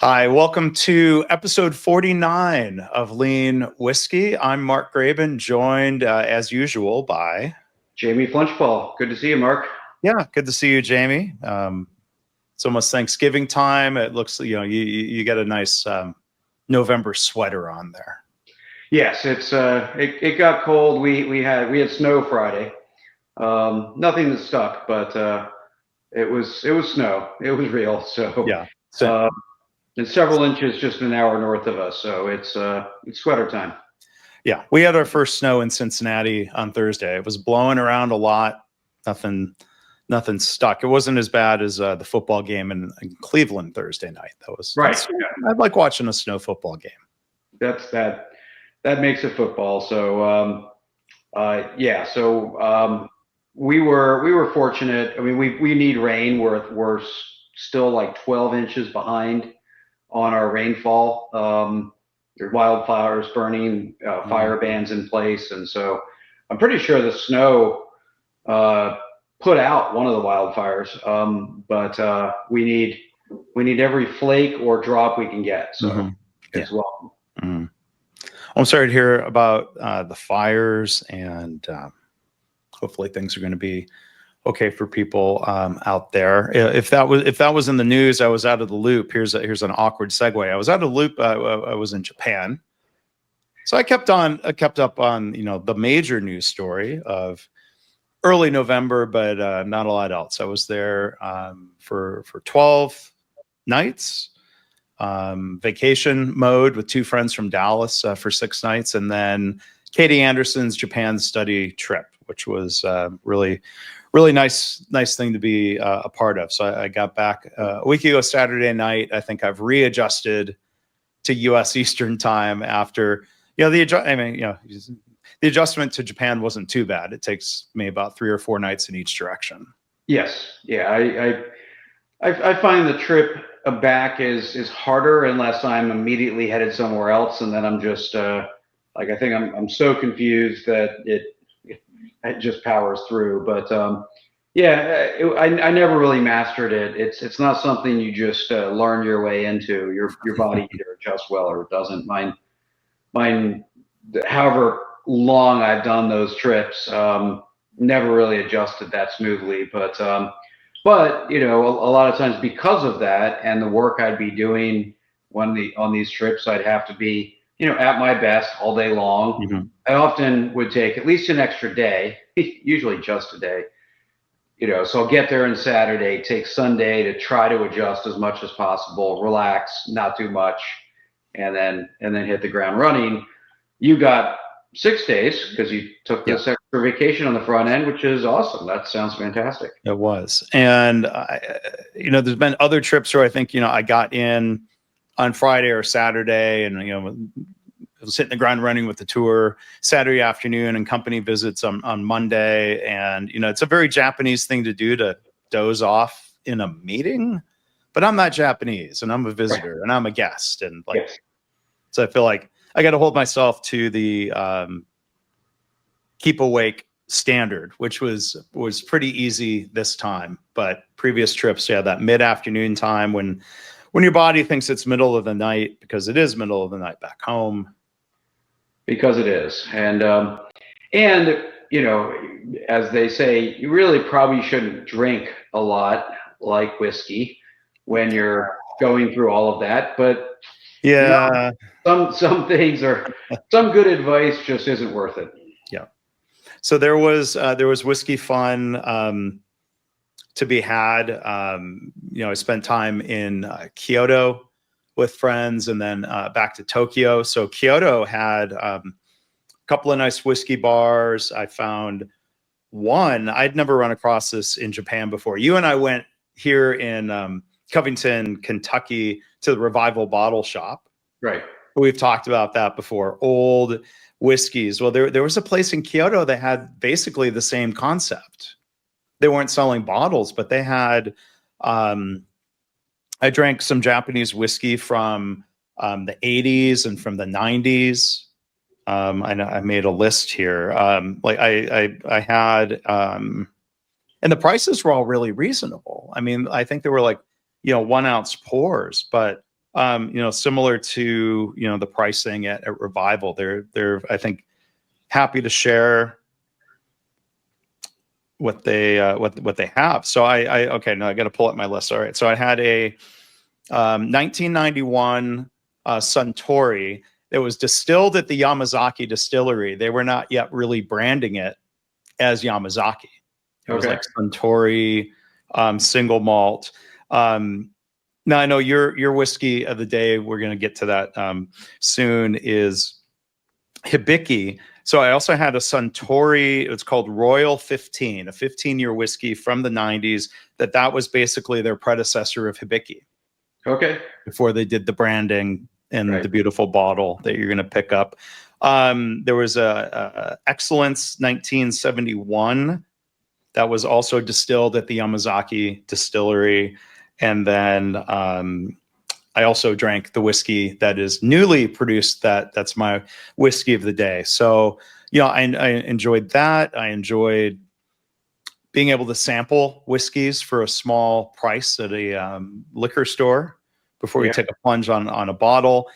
Hi, welcome to episode 49 of Lean Whiskey. I'm Mark Graban, joined as usual by Jamie Flinchbaugh. Good to see you, Mark. Yeah, good to see you, Jamie. It's almost Thanksgiving time. It looks, you get a nice November sweater on there. Yes, it got cold. We had snow Friday. Nothing that stuck, but it was snow. It was real. So Yeah. and several inches just an hour north of us. So it's sweater time. Yeah, we had our first snow in Cincinnati on Thursday. It was blowing around a lot. Nothing stuck. It wasn't as bad as the football game in Cleveland Thursday night. Right. I'd like watching a snow football game. That makes it football. So yeah. So we were fortunate. I mean, we need rain. We're still like 12 inches behind on our rainfall. There are wildfires burning, fire bans in place, and so I'm pretty sure the snow put out one of the wildfires. But we need every flake or drop we can get. So it's welcome. Mm-hmm. I'm sorry to hear about the fires, and hopefully things are going to be okay for people out there. If that was in the news, I was out of the loop. Here's an awkward segue. I was out of the loop. I was in Japan, so I kept up on the major news story of early November, but not a lot else. I was there for 12 nights, vacation mode with two friends from Dallas for 6 nights, and then Katie Anderson's Japan study trip, which was really nice thing to be a part of. So I got back a week ago Saturday night. I think I've readjusted to U.S. Eastern time after the adjustment to Japan wasn't too bad. It takes me about 3 or 4 nights in each direction. Yes, yeah. I find the trip back is harder unless I'm immediately headed somewhere else, and then I'm just I think I'm so confused that it just powers through. But yeah, I never really mastered it. It's not something you just learn your way into. Your body either adjusts well or it doesn't. Mine, however long I've done those trips, never really adjusted that smoothly. But a lot of times because of that and the work I'd be doing on these trips, I'd have to be at my best all day long. Mm-hmm. I often would take at least an extra day, usually just a day. So I'll get there on Saturday, take Sunday to try to adjust as much as possible, relax, not too much, and then hit the ground running. You got 6 days because you took this extra vacation on the front end, which is awesome. That sounds fantastic. It was. And, there's been other trips where I think, I got in on Friday or Saturday and, I was hitting the ground running with the tour Saturday afternoon and company visits on Monday. And, it's a very Japanese thing to do, to doze off in a meeting, but I'm not Japanese and I'm a visitor and I'm a guest. And so I feel like I got to hold myself to the keep awake standard, which was pretty easy this time. But previous trips, that mid-afternoon time when your body thinks it's middle of the night, because it is middle of the night back home. Because it is. And as they say, you really probably shouldn't drink a lot like whiskey when you're going through all of that. But yeah, some things some good advice just isn't worth it. Yeah. So there was whiskey fun to be had. I spent time in Kyoto with friends, and then back to Tokyo. So Kyoto had a couple of nice whiskey bars. I found one, I'd never run across this in Japan before. You and I went here in Covington, Kentucky, to the Revival Bottle Shop. Right. We've talked about that before. Old whiskeys. Well, there was a place in Kyoto that had basically the same concept. They weren't selling bottles, but they had, I drank some Japanese whiskey from the 80s and from the 90s. I made a list here. I had, and the prices were all really reasonable. I mean, I think they were like, 1 ounce pours, but similar to, the pricing at Revival. They're, I think, happy to share what they have. So okay, now I got to pull up my list. All right. So I had a 1991 Suntory that was distilled at the Yamazaki distillery. They were not yet really branding it as Yamazaki. It was like Suntory single malt. Now I know your whiskey of the day, we're going to get to that soon, is Hibiki. So I also had a Suntory, it's called Royal 15, a 15-year whiskey from the 90s, that was basically their predecessor of Hibiki. Okay. Before they did the branding and the beautiful bottle that you're going to pick up. There was a Excellence 1971 that was also distilled at the Yamazaki distillery. And then I also drank the whiskey that is newly produced. That's my whiskey of the day. So, I enjoyed that. I enjoyed being able to sample whiskeys for a small price at a liquor store before you take a plunge on a bottle.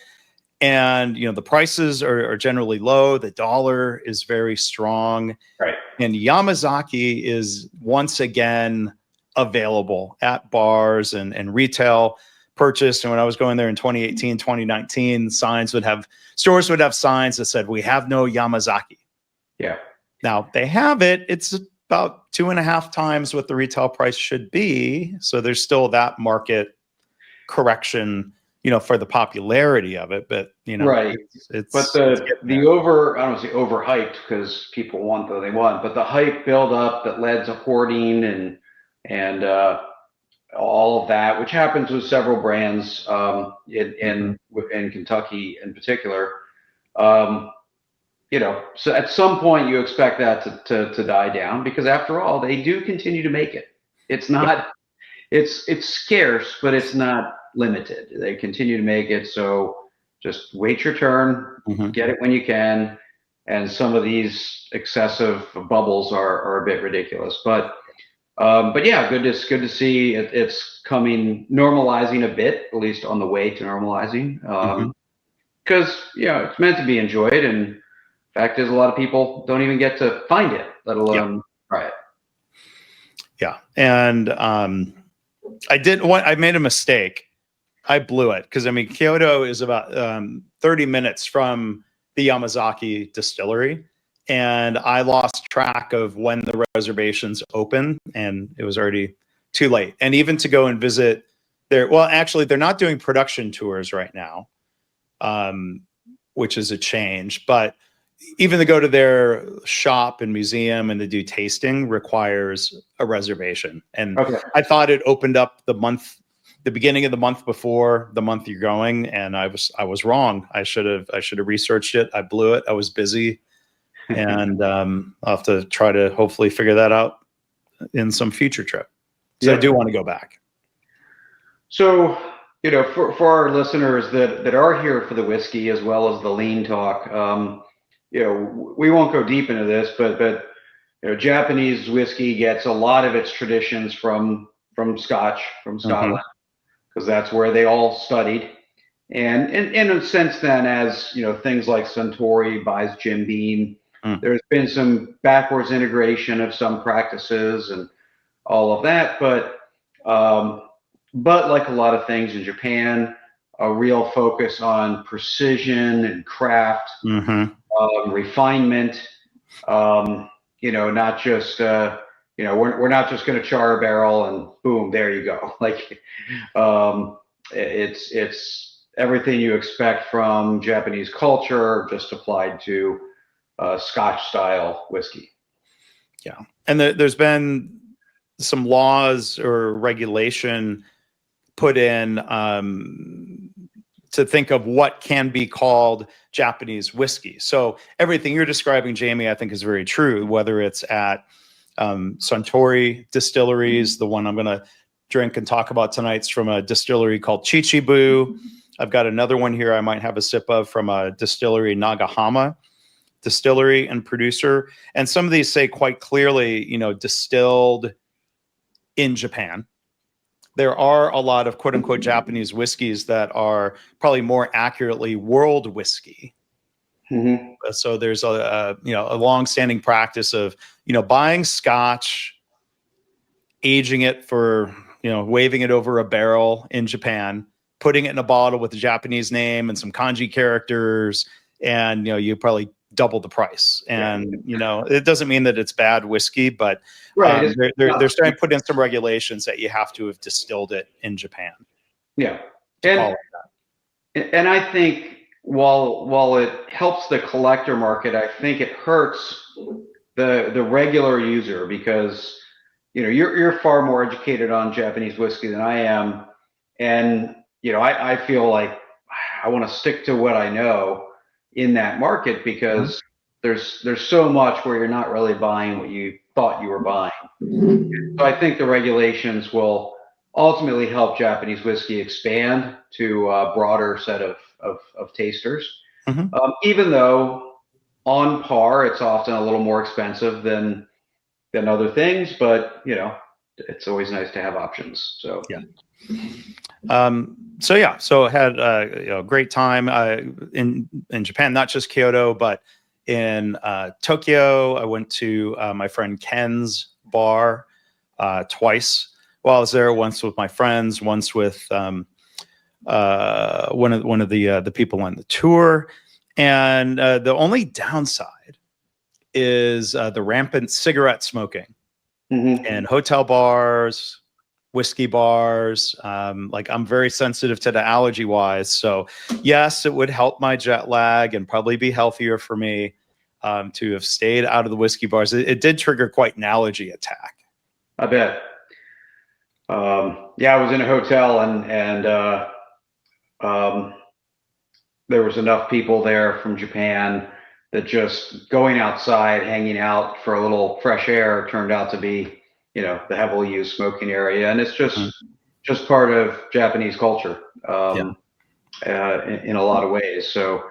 And, the prices are generally low. The dollar is very strong. Right. And Yamazaki is once again available at bars and retail purchase. And when I was going there in 2018, 2019, stores would have signs that said, "We have no Yamazaki." Yeah. Now they have it. It's about 2.5 times what the retail price should be. So there's still that market correction, for the popularity of it. But, right. It's but the over, I don't say overhyped, because people want what they want, but the hype build up that led to hoarding and all of that, which happens with several brands in Kentucky in particular. So at some point you expect that to die down, because after all, they do continue to make it. It's not, it's scarce, but it's not limited. They continue to make it. So just wait your turn, get it when you can. And some of these excessive bubbles are a bit ridiculous, but yeah, good to see it's normalizing a bit, at least on the way to normalizing. Because it's meant to be enjoyed, and fact is, a lot of people don't even get to find it, let alone try it. Yeah, and I made a mistake. I blew it, because Kyoto is about 30 minutes from the Yamazaki distillery, and I lost track of when the reservations open, and it was already too late. And even to go and visit actually, they're not doing production tours right now, which is a change. But even to go to their shop and museum and to do tasting requires a reservation. And I thought it opened up the beginning of the month before the month you're going, and I was wrong. I should have researched it. I blew it. I was busy, and I'll have to try to hopefully figure that out in some future trip. So I do want to go back. So, for our listeners that are here for the whiskey as well as the lean talk, we won't go deep into this, but Japanese whiskey gets a lot of its traditions from Scotch, from Scotland, because that's where they all studied. And in a sense, then, as things like Suntory buys Jim Beam, there's been some backwards integration of some practices and all of that. But like a lot of things in Japan, a real focus on precision and craft, refinement. Not just we're not just going to char a barrel and boom, there you go. Like it's everything you expect from Japanese culture, just applied to Scotch style whiskey. Yeah, and there's been some laws or regulation put in to think of what can be called Japanese whiskey. So everything you're describing, Jamie, I think is very true, whether it's at Suntory distilleries. The one I'm going to drink and talk about tonight's from a distillery called Chichibu. I've got another one here I might have a sip of from a distillery, Nagahama distillery and producer. And some of these say quite clearly, distilled in Japan. there are a lot of quote unquote Japanese whiskeys that are probably more accurately world whiskey. Mm-hmm. So there's a long-standing practice of, buying scotch, aging it for, waving it over a barrel in Japan, putting it in a bottle with a Japanese name and some kanji characters, and you probably double the price. And it doesn't mean that it's bad whiskey, but Right. they're starting to put in some regulations that you have to have distilled it in Japan. Yeah, To call and it and I think while it helps the collector market, I think it hurts the regular user because you're far more educated on Japanese whiskey than I am, and I feel like I want to stick to what I know in that market because there's so much where you're not really buying what you thought you were buying. So I think the regulations will ultimately help Japanese whiskey expand to a broader set of tasters. that. Even though on par, it's often a little more expensive than other things, but it's always nice to have options. So Yeah. So I had a great time in Japan, not just Kyoto, but in Tokyo. I went to my friend Ken's bar twice while I was there. Once with my friends, once with one of the people on the tour. And the only downside is the rampant cigarette smoking in hotel bars, whiskey bars. I'm very sensitive to the allergy wise. So yes, it would help my jet lag and probably be healthier for me to have stayed out of the whiskey bars. It did trigger quite an allergy attack. I bet. I was in a hotel and there was enough people there from Japan that just going outside, hanging out for a little fresh air turned out to be, the heavily used smoking area. And it's just part of Japanese culture in a lot of ways. So,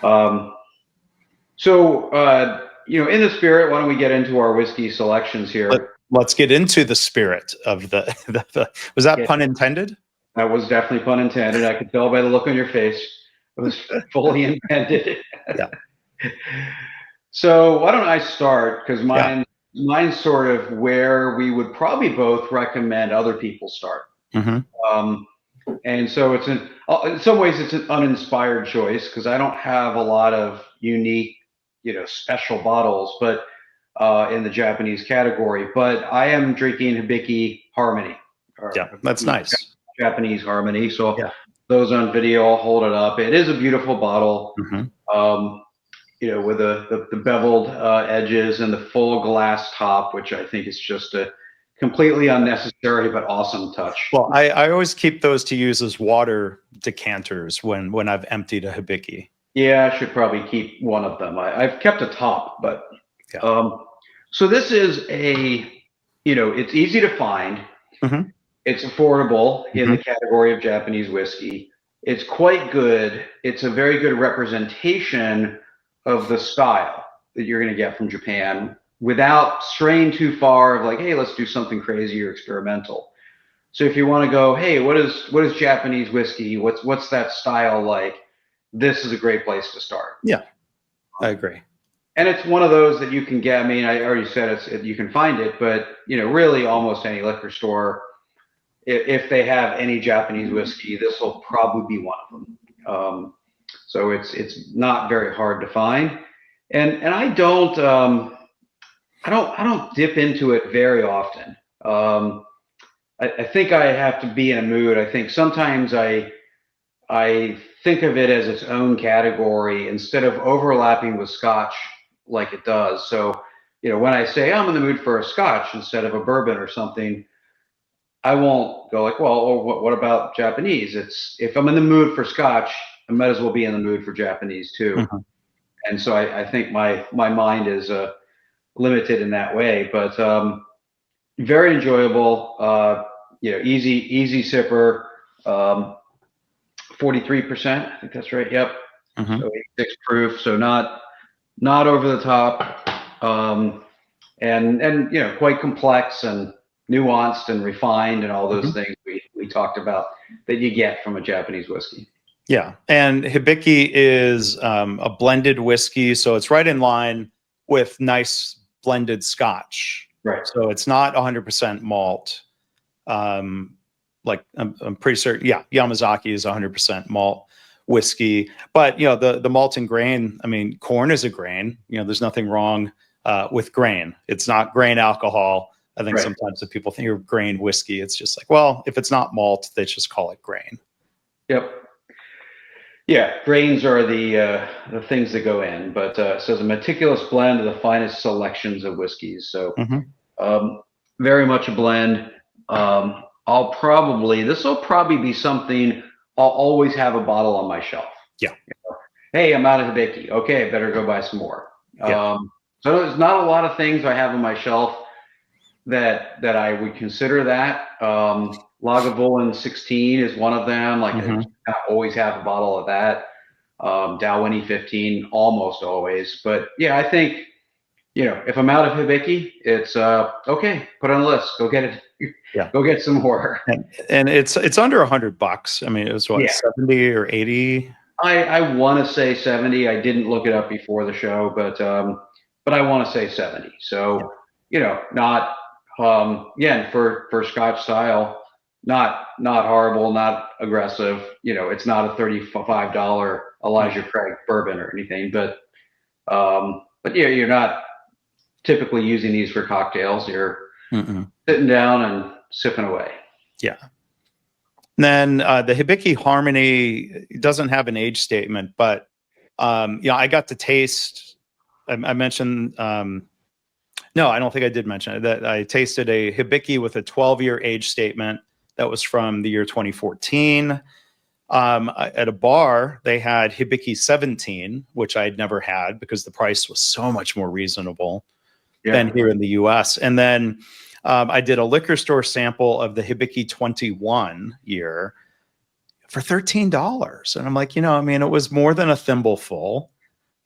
in the spirit, why don't we get into our whiskey selections here? Let's get into the spirit of the was that pun intended? That was definitely pun intended. I could tell by the look on your face. It was fully intended. Yeah. So why don't I start? Because mine's sort of where we would probably both recommend other people start. And so in some ways it's an uninspired choice because I don't have a lot of unique, special bottles, but in the Japanese category. But I am drinking Hibiki Harmony. That's nice. Japanese Harmony. So those on video, I'll hold it up. It is a beautiful bottle. With the beveled edges and the full glass top, which I think is just a completely unnecessary but awesome touch. Well, I always keep those to use as water decanters when I've emptied a Hibiki. Yeah, I should probably keep one of them. I've kept a top, but so this is it's easy to find. It's affordable in the category of Japanese whiskey. It's quite good. It's a very good representation of the style that you're going to get from Japan without straying too far of like, hey, let's do something crazy or experimental. So if you want to go, hey, what is Japanese whiskey? What's that style like? This is a great place to start. Yeah, I agree. And it's one of those that you can get. I mean, I already said you can find it, but really almost any liquor store, if they have any Japanese whiskey, this will probably be one of them. So it's not very hard to find, and I don't dip into it very often. I think I have to be in a mood. I think sometimes I think of it as its own category instead of overlapping with Scotch like it does. So when I say I'm in the mood for a Scotch instead of a bourbon or something, I won't go like, well, what about Japanese? It's if I'm in the mood for Scotch, I might as well be in the mood for Japanese too. And so I think my mind is limited in that way, but very enjoyable. Easy sipper. 43%. I think that's right. Yep. So 86 proof. So not over the top. And quite complex and nuanced and refined and all those things we talked about that you get from a Japanese whiskey. Yeah, and Hibiki is a blended whiskey, so it's right in line with nice blended scotch. Right. So it's not 100% malt. Like I'm pretty certain, yeah, Yamazaki is 100% malt whiskey. But the malt and grain. I mean, corn is a grain. There's nothing wrong with grain. It's not grain alcohol. I think sometimes if people think of grain whiskey, it's just like, well, if it's not malt, they just call it grain. Yep. Yeah, grains are the things that go in, but it says a meticulous blend of the finest selections of whiskeys. So very much a blend. This will probably be something I'll always have a bottle on my shelf. Yeah. Hey, I'm out of Hibiki. Okay, better go buy some more. Yeah. So there's not a lot of things I have on my shelf that I would consider that. Lagavulin 16 is one of them. Like I always have a bottle of that. Dalwhinnie 15, almost always. But yeah, I think, if I'm out of Hibiki, it's okay, put on the list, go get it. Yeah. Go get some more. And it's under $100. I mean, it was what, 70 or 80? I want to say 70. I didn't look it up before the show, but I want to say 70. So, not again, for Scotch style, not horrible, not aggressive. It's not a $35 Elijah Craig bourbon or anything, but yeah, you're not typically using these for cocktails. You're sitting down and sipping away. Yeah. And then the Hibiki Harmony doesn't have an age statement, but I got to taste. I mentioned. No, I don't think I did mention it. That I tasted a Hibiki with a 12-year age statement that was from the year 2014. At a bar, they had Hibiki 17, which I had never had because the price was so much more reasonable than here in the U.S. And then I did a liquor store sample of the Hibiki 21 year for $13. And I'm like, it was more than a thimbleful.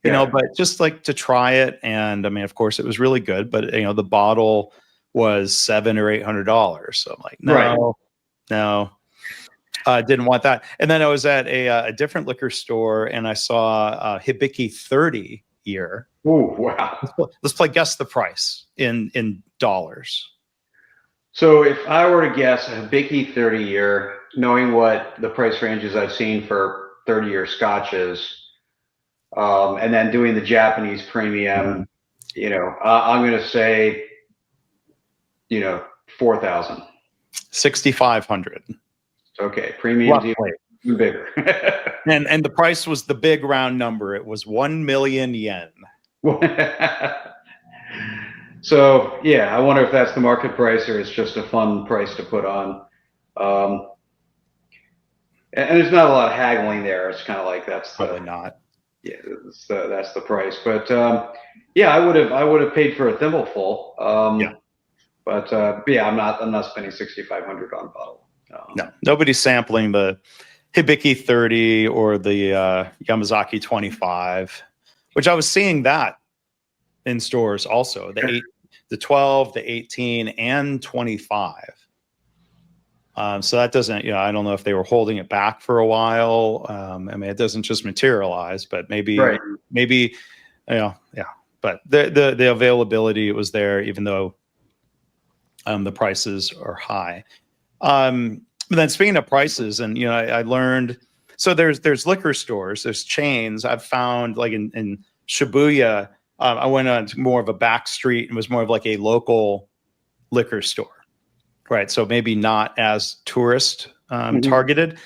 But just like to try it. And I mean, of course, it was really good, but the bottle was $700 or $800. So I'm like, no, didn't want that. And then I was at a different liquor store and I saw Hibiki 30 year. Oh, wow. Let's play guess the price in dollars. So if I were to guess a Hibiki 30 year, knowing what the price ranges I've seen for 30-year scotches, and then doing the Japanese premium, I'm going to say, 4,000. 6,500. Okay, premium's even bigger. and the price was the big round number. It was 1 million yen. So yeah, I wonder if that's the market price or it's just a fun price to put on. And there's not a lot of haggling there. It's kind of like that's probably not. Yeah, that's the price. But yeah, I would have paid for a thimbleful. But yeah, I'm not spending 6,500 on a bottle. No, nobody's sampling the Hibiki 30 or the Yamazaki 25, which I was seeing that in stores also. The 12, the 18, and 25. So that doesn't, I don't know if they were holding it back for a while. I mean, it doesn't just materialize, but maybe, yeah. But the availability was there, even though the prices are high. But then speaking of prices, and I learned, so there's liquor stores, there's chains. I've found like in Shibuya, I went on to more of a back street and was more of like a local liquor store, right? So maybe not as tourist targeted.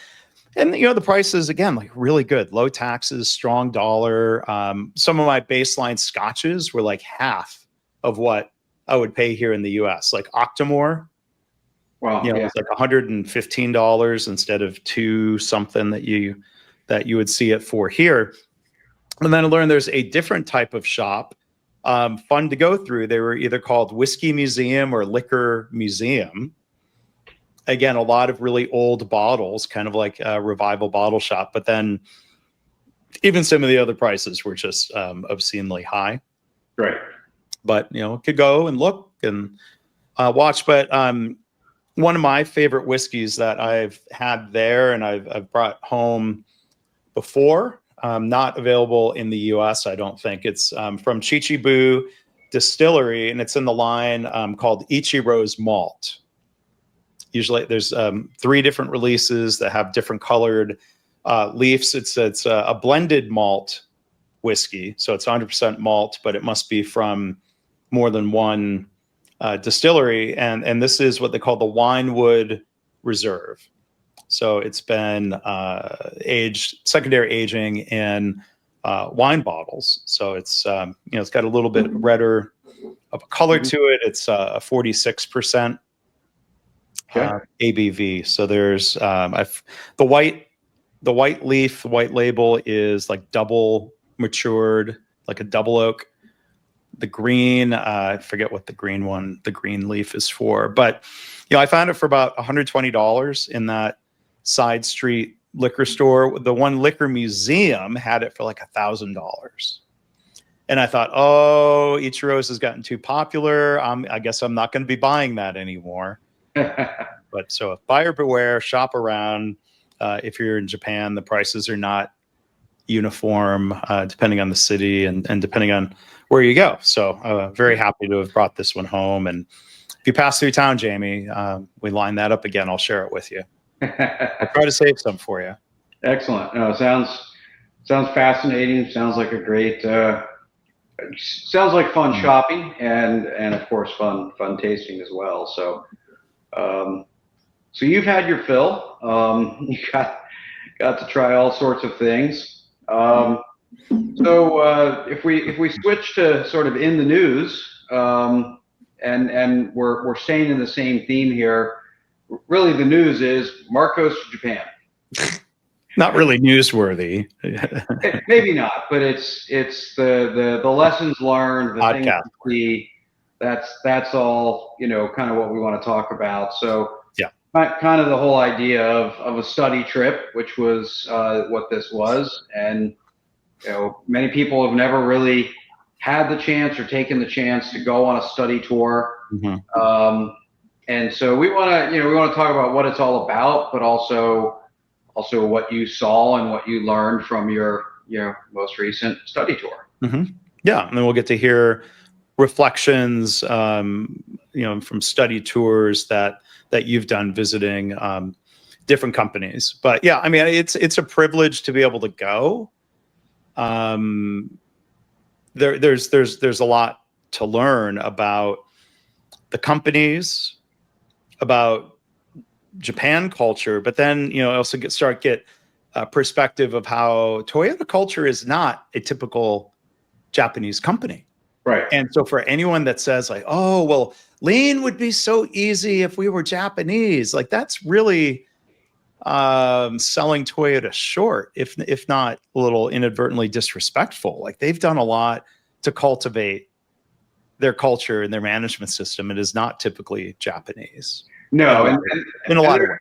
And the prices again, like really good, low taxes, strong dollar. Some of my baseline scotches were like half of what I would pay here in the U.S. Like Octomore, it's like $115 instead of $2 something that you would see it for here. And then I learned there's a different type of shop, fun to go through. They were either called Whiskey Museum or Liquor Museum. Again, a lot of really old bottles, kind of like a revival bottle shop. But then even some of the other prices were just obscenely high. Right. But, could go and look and watch. But one of my favorite whiskeys that I've had there and I've brought home before, not available in the US, I don't think. It's from Chichibu Distillery, and it's in the line called Ichiro's Malt. Usually there's 3 different releases that have different colored leaves. It's a blended malt whiskey, so it's 100% malt, but it must be from more than one distillery, and this is what they call the Winewood Reserve. So it's been aged, secondary aging in wine bottles. So it's it's got a little bit redder of a color to it. It's a 46% ABV. So there's the white leaf, the white label is like double matured, like a double oak. The green, I forget what the green leaf is for, but I found it for about $120 in that side street liquor store. The one liquor museum had it for like $1,000. And I thought, oh, Ichiro's has gotten too popular. I guess I'm not going to be buying that anymore. But so buyer beware, shop around. If you're in Japan, the prices are not uniform, depending on the city and depending on where you go. So very happy to have brought this one home. And if you pass through town, Jamie, we line that up again. I'll share it with you. I'll try to save some for you. Excellent. No, sounds fascinating. Sounds like a great, sounds like fun shopping and of course fun tasting as well. So, so you've had your fill. You got to try all sorts of things. So if we switch to sort of in the news, and we're staying in the same theme here. Really, the news is Mark goes to Japan. Not really newsworthy. Maybe not, but it's the lessons learned, the Podcast. things to see. That's all, kind of what we want to talk about. So yeah, kind of the whole idea of a study trip, which was what this was, and many people have never really had the chance or taken the chance to go on a study tour. Mm-hmm. And so we want to talk about what it's all about, but also what you saw and what you learned from your most recent study tour. Mm-hmm. Yeah, and then we'll get to hear reflections, from study tours that you've done visiting different companies. But yeah, I mean, it's a privilege to be able to go. There's a lot to learn about the companies, about Japan culture, but then also get perspective of how Toyota culture is not a typical Japanese company. Right. And so for anyone that says like, oh, well, lean would be so easy if we were Japanese, like that's really selling Toyota short, if not a little inadvertently disrespectful. Like they've done a lot to cultivate their culture and their management system. It is not typically Japanese. No, in a lot of ways.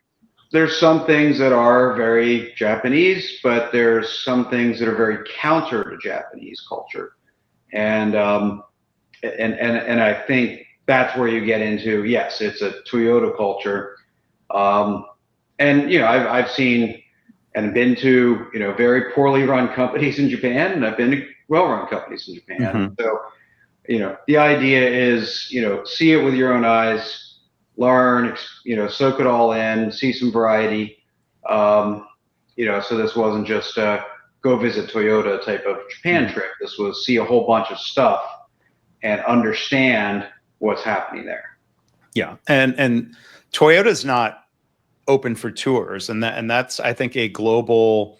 There's some things that are very Japanese, but there's some things that are very counter to Japanese culture. And I think that's where you get into, yes, it's a Toyota culture. And I've seen and been to very poorly run companies in Japan, and I've been to well-run companies in Japan. Mm-hmm. So the idea is see it with your own eyes, learn, soak it all in, see some variety. So this wasn't just a go visit Toyota type of Japan trip. This was see a whole bunch of stuff and understand what's happening there. Yeah, and Toyota's not open for tours, and that's I think a global,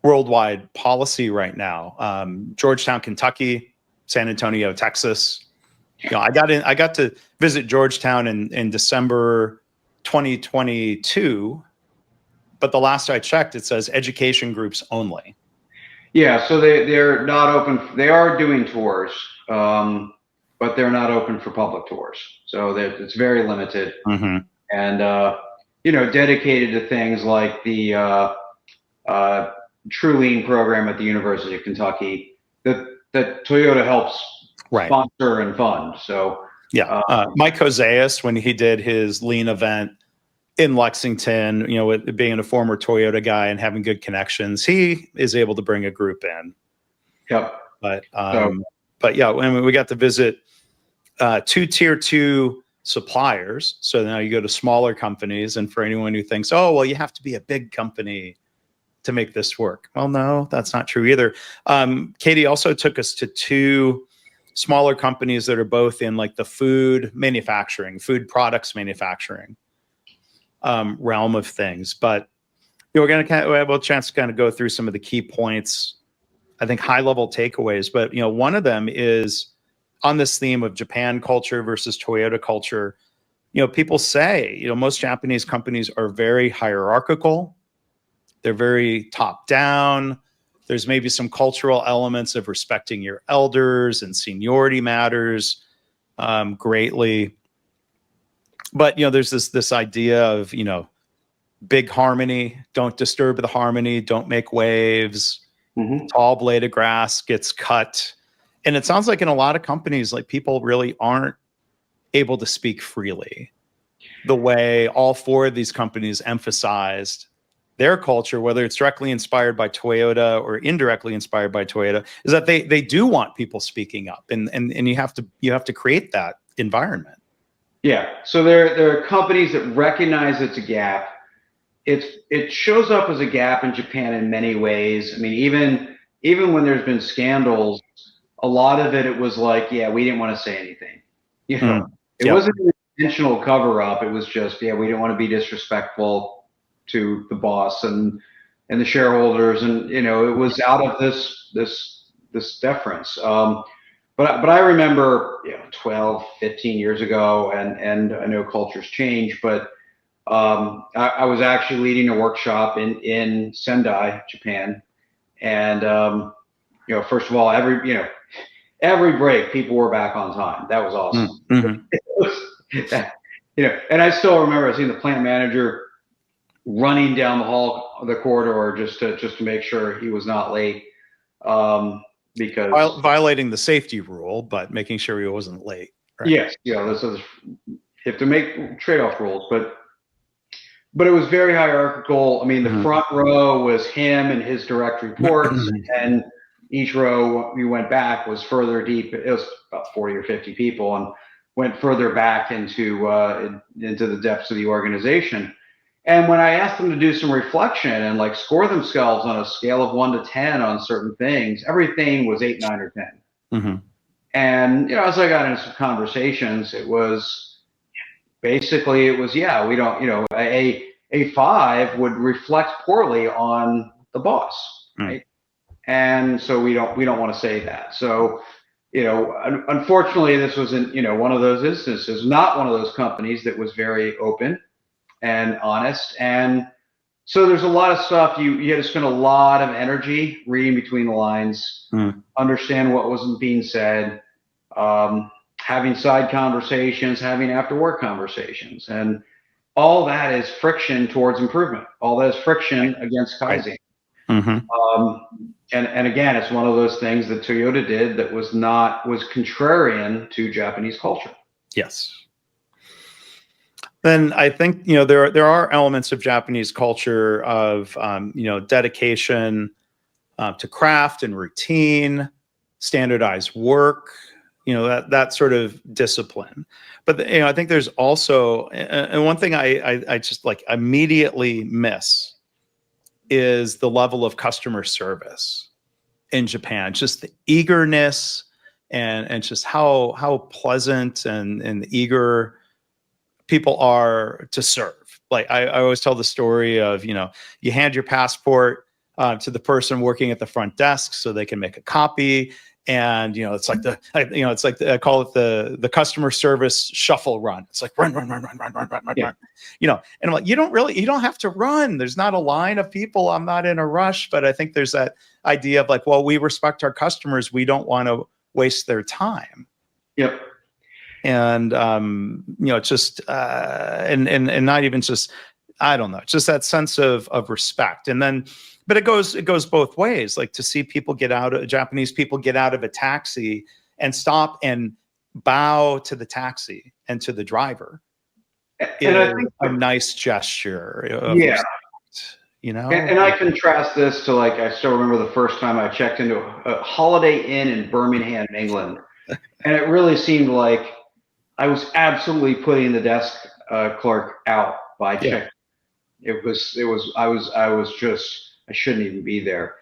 worldwide policy right now. Georgetown, Kentucky, San Antonio, Texas. I got to visit Georgetown in December 2022, but the last I checked, it says education groups only. Yeah, so they're not open. They are doing tours, but they're not open for public tours. So it's very limited, mm-hmm. And dedicated to things like the True Lean program at the University of Kentucky that Toyota helps sponsor and fund. So Yeah. Mike Hoseas, when he did his lean event in Lexington, with being a former Toyota guy and having good connections, he is able to bring a group in. Yep. But yeah, I mean, we got to visit 2 tier 2 suppliers. So now you go to smaller companies, and for anyone who thinks, oh, well, you have to be a big company to make this work. Well, no, that's not true either. Katie also took us to 2 smaller companies that are both in like the food products manufacturing realm of things. But we're going to have a chance to kind of go through some of the key points, I think high level takeaways. But, one of them is on this theme of Japan culture versus Toyota culture. People say, most Japanese companies are very hierarchical. They're very top down. There's maybe some cultural elements of respecting your elders, and seniority matters greatly. But, there's this idea of, big harmony, don't disturb the harmony, don't make waves. Mm-hmm. Tall blade of grass gets cut. And it sounds like in a lot of companies, like people really aren't able to speak freely the way all 4 of these companies emphasized their culture, whether it's directly inspired by Toyota or indirectly inspired by Toyota, is that they do want people speaking up, and you have to create that environment. Yeah. So there are companies that recognize it's a gap. It shows up as a gap in Japan in many ways. I mean, even when there's been scandals, a lot of it was like, yeah, we didn't want to say anything. It wasn't an intentional cover up. It was just, yeah, we didn't want to be disrespectful to the boss and the shareholders, and it was out of this deference. But I remember 12, 15 years ago, and I know cultures change, but I was actually leading a workshop in Sendai, Japan, and first of all, every break people were back on time. That was awesome. Mm-hmm. And I still remember seeing the plant manager running down the corridor just to make sure he was not late, because violating the safety rule, but making sure he wasn't late. Right? Yes, this is, you have to make trade-off rules, but it was very hierarchical. I mean, the front row was him and his direct reports, and each row we went back was further deep. It was about 40 or 50 people, and went further back into the depths of the organization. And when I asked them to do some reflection and like score themselves on a scale of 1 to 10 on certain things, everything was 8, 9, or 10. Mm-hmm. And as I got into some conversations, it was basically we don't, a 5 would reflect poorly on the boss, right? And so we don't want to say that. So unfortunately, this was one of those instances, not one of those companies that was very open and honest. And so there's a lot of stuff you had to spend a lot of energy reading between the lines, understand what wasn't being said, having side conversations, having after work conversations, and all that is friction towards improvement. All that is friction against Kaizen. Mm-hmm. And again, it's one of those things that Toyota did that was contrarian to Japanese culture. Yes. Then I think there are elements of Japanese culture of dedication to craft and routine, standardized work, that sort of discipline. But I think there's also, and one thing I just like immediately miss is the level of customer service in Japan. Just the eagerness and just how pleasant and eager people are to serve. Like I always tell the story of, you hand your passport to the person working at the front desk so they can make a copy. And, it's like I call it the customer service shuffle run. It's like run. And I'm like, you don't have to run. There's not a line of people. I'm not in a rush. But I think there's that idea of like, well, we respect our customers. We don't want to waste their time. Yep. And, just, and not even just, I don't know, just that sense of respect. And then, but it goes both ways, like to see Japanese people get out of a taxi and stop and bow to the taxi and to the driver And I is think, a nice gesture of yeah. respect, you know? And I contrast this to, like, I still remember the first time I checked into a Holiday Inn in Birmingham, England, and it really seemed like I was absolutely putting the desk clerk out by Yeah. checking. I was just, I shouldn't even be there.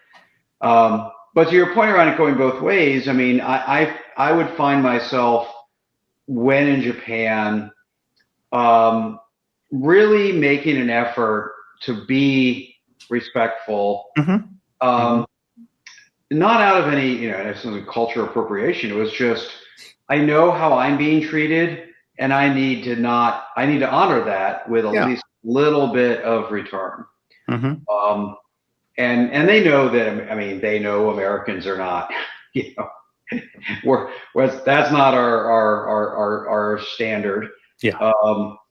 But to your point around it going both ways, I mean, I would find myself when in Japan, really making an effort to be respectful, not out of any, you know, necessarily cultural appropriation. It was just, I know how I'm being treated, and I need to honor that with at least a little bit of return. And they know that, I mean, they know Americans are not, you know, that's not our standard. Yeah.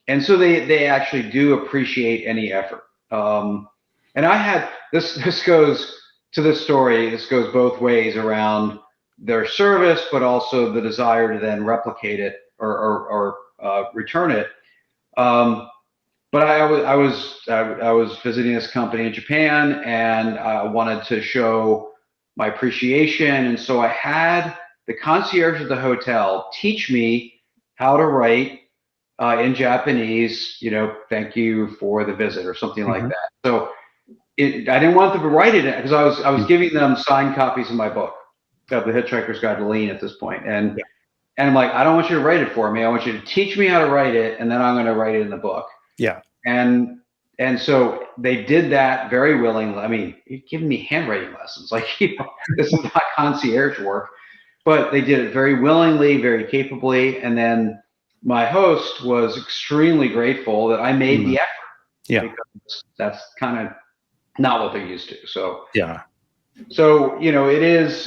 And so they actually do appreciate any effort. And I had this goes to this story. This goes both ways around their service, but also the desire to then replicate it or return it. But I was visiting this company in Japan, and I wanted to show my appreciation, and so I had the concierge of the hotel teach me how to write in Japanese, you know, thank you for the visit or something like that. So I didn't want them to write it because I was giving them signed copies of my book, of The Hitchhiker's Guide to Lean at this point. And I'm like, I don't want you to write it for me. I want you to teach me how to write it, and then I'm going to write it in the book. Yeah. And so they did that very willingly. I mean, you're giving me handwriting lessons. Like, you know, this is not concierge work, but they did it very willingly, very capably. And then my host was extremely grateful that I made the effort. Yeah. Because that's kind of not what they're used to. So, yeah. So, you know, it is,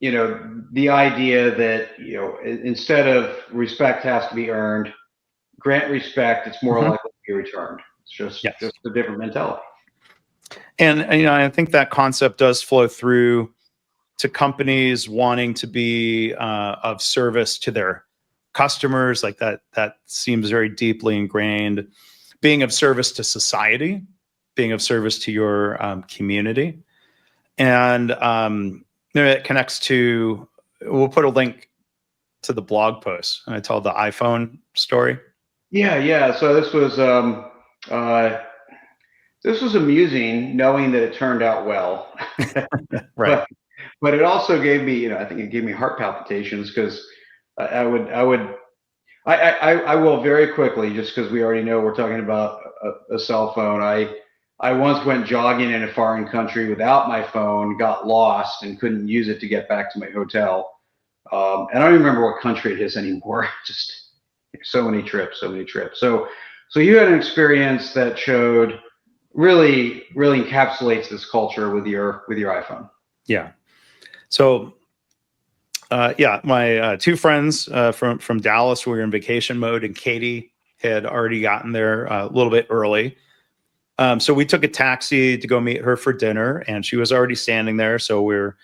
you know, the idea that, you know, instead of respect has to be earned, grant respect, it's more likely to be returned. It's just a different mentality. And, you know, I think that concept does flow through to companies wanting to be of service to their customers. Like that seems very deeply ingrained. Being of service to society, being of service to your community. And you know, it connects to, we'll put a link to the blog post, and I told the iPhone story. Yeah. So this was amusing, knowing that it turned out well. Right. But it also gave me, you know, I think it gave me heart palpitations because I will very quickly, just because we already know we're talking about a cell phone. I once went jogging in a foreign country without my phone, got lost, and couldn't use it to get back to my hotel. And I don't even remember what country it is anymore. Just so many trips. So you had an experience that showed really encapsulates this culture with your iPhone. Yeah. So, my two friends from Dallas were in vacation mode, and Katie had already gotten there a little bit early. So we took a taxi to go meet her for dinner, and she was already standing there. So we're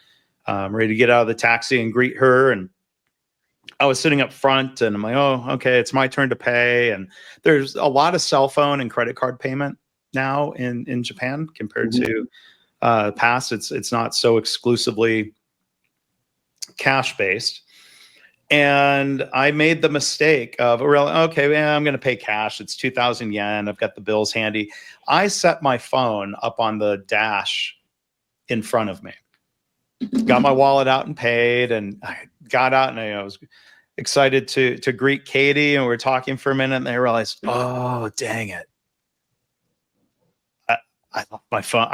ready to get out of the taxi and greet her. And I was sitting up front, and I'm like, oh, okay, it's my turn to pay. And there's a lot of cell phone and credit card payment now in Japan compared to past. It's not so exclusively cash based. And I made the mistake of, okay, I'm going to pay cash. It's 2,000 yen. I've got the bills handy. I set my phone up on the dash in front of me, got my wallet out and paid, and I got out, and I was excited to greet Katie, and we were talking for a minute, and I realized, oh, dang it. I left my phone.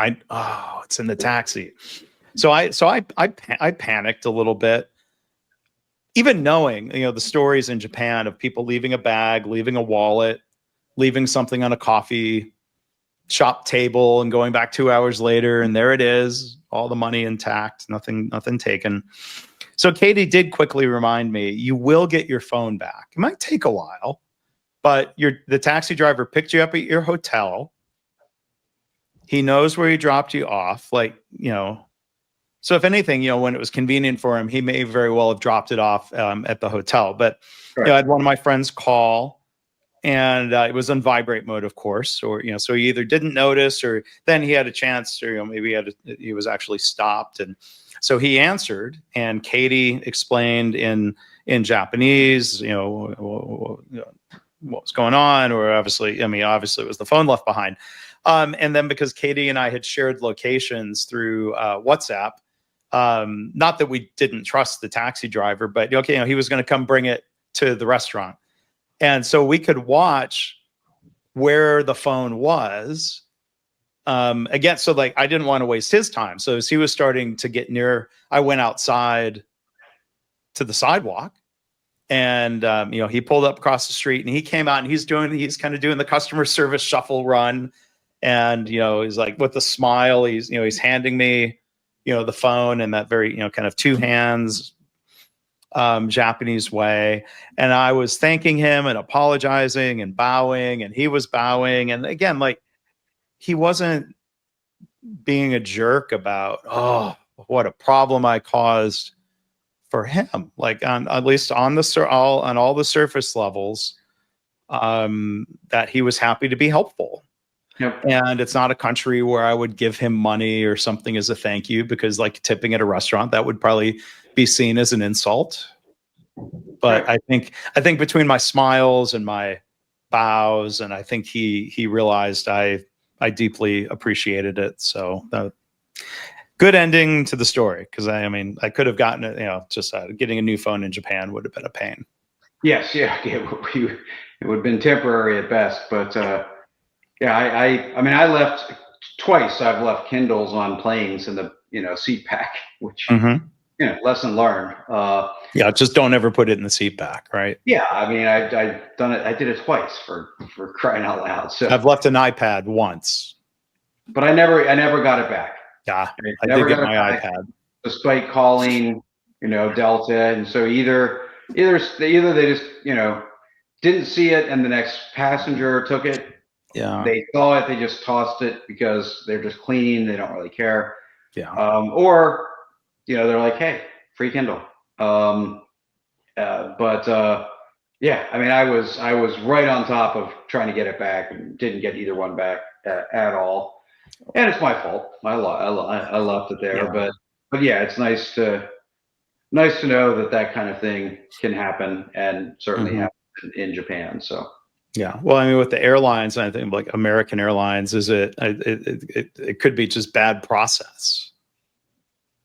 It's in the taxi. So I panicked a little bit, even knowing, you know, the stories in Japan of people leaving a bag, leaving a wallet, leaving something on a coffee shop table, and going back 2 hours later, and there it is, all the money intact, nothing taken. So Katie did quickly remind me, you will get your phone back. It might take a while, but the taxi driver picked you up at your hotel. He knows where he dropped you off. Like, you know, So if anything, when it was convenient for him, he may very well have dropped it off at the hotel. But Right. I had one of my friends call, and it was on vibrate mode, of course, or so he either didn't notice, or then he had a chance, or maybe he was actually stopped, and so he answered, and Katie explained in Japanese, what was going on, or obviously it was the phone left behind, and then because Katie and I had shared locations through WhatsApp. Not that we didn't trust the taxi driver, but he was going to come bring it to the restaurant. And so we could watch where the phone was. Again, so like I didn't want to waste his time. So as he was starting to get near, I went outside to the sidewalk, and he pulled up across the street, and he came out, and he's kind of doing the customer service shuffle run. And he's like, with a smile, he's handing me the phone in that very kind of two hands Japanese way, and I was thanking him and apologizing and bowing, and he was bowing, and again, like, he wasn't being a jerk about, oh, what a problem I caused for him, like, on at least on all the surface levels, that he was happy to be helpful. Yep. And it's not a country where I would give him money or something as a thank you, because like tipping at a restaurant, that would probably be seen as an insult. But right. I think between my smiles and my bows, and I think he realized I deeply appreciated it. So good ending to the story, because I could have gotten it, just getting a new phone in Japan would have been a pain. Yes, yeah, it would have been temporary at best, but yeah, I left twice. I've left Kindles on planes in the seat pack, which lesson learned. Yeah, just don't ever put it in the seat back, right? Yeah, I've done it. I did it twice for crying out loud. So I've left an iPad once, but I never got it back. Yeah, I did get my iPad, despite calling Delta, and so either they just didn't see it, and the next passenger took it. Yeah, they saw it, they just tossed it because they're just cleaning, they don't really care. Yeah. Or they're like, hey, free Kindle. Yeah, I was right on top of trying to get it back, and didn't get either one back at all. And it's my fault. I left it there, Yeah. but yeah, it's nice to know that kind of thing can happen, and certainly happen in Japan. So. Yeah. Well, with the airlines, I think like American Airlines, it could be just bad process.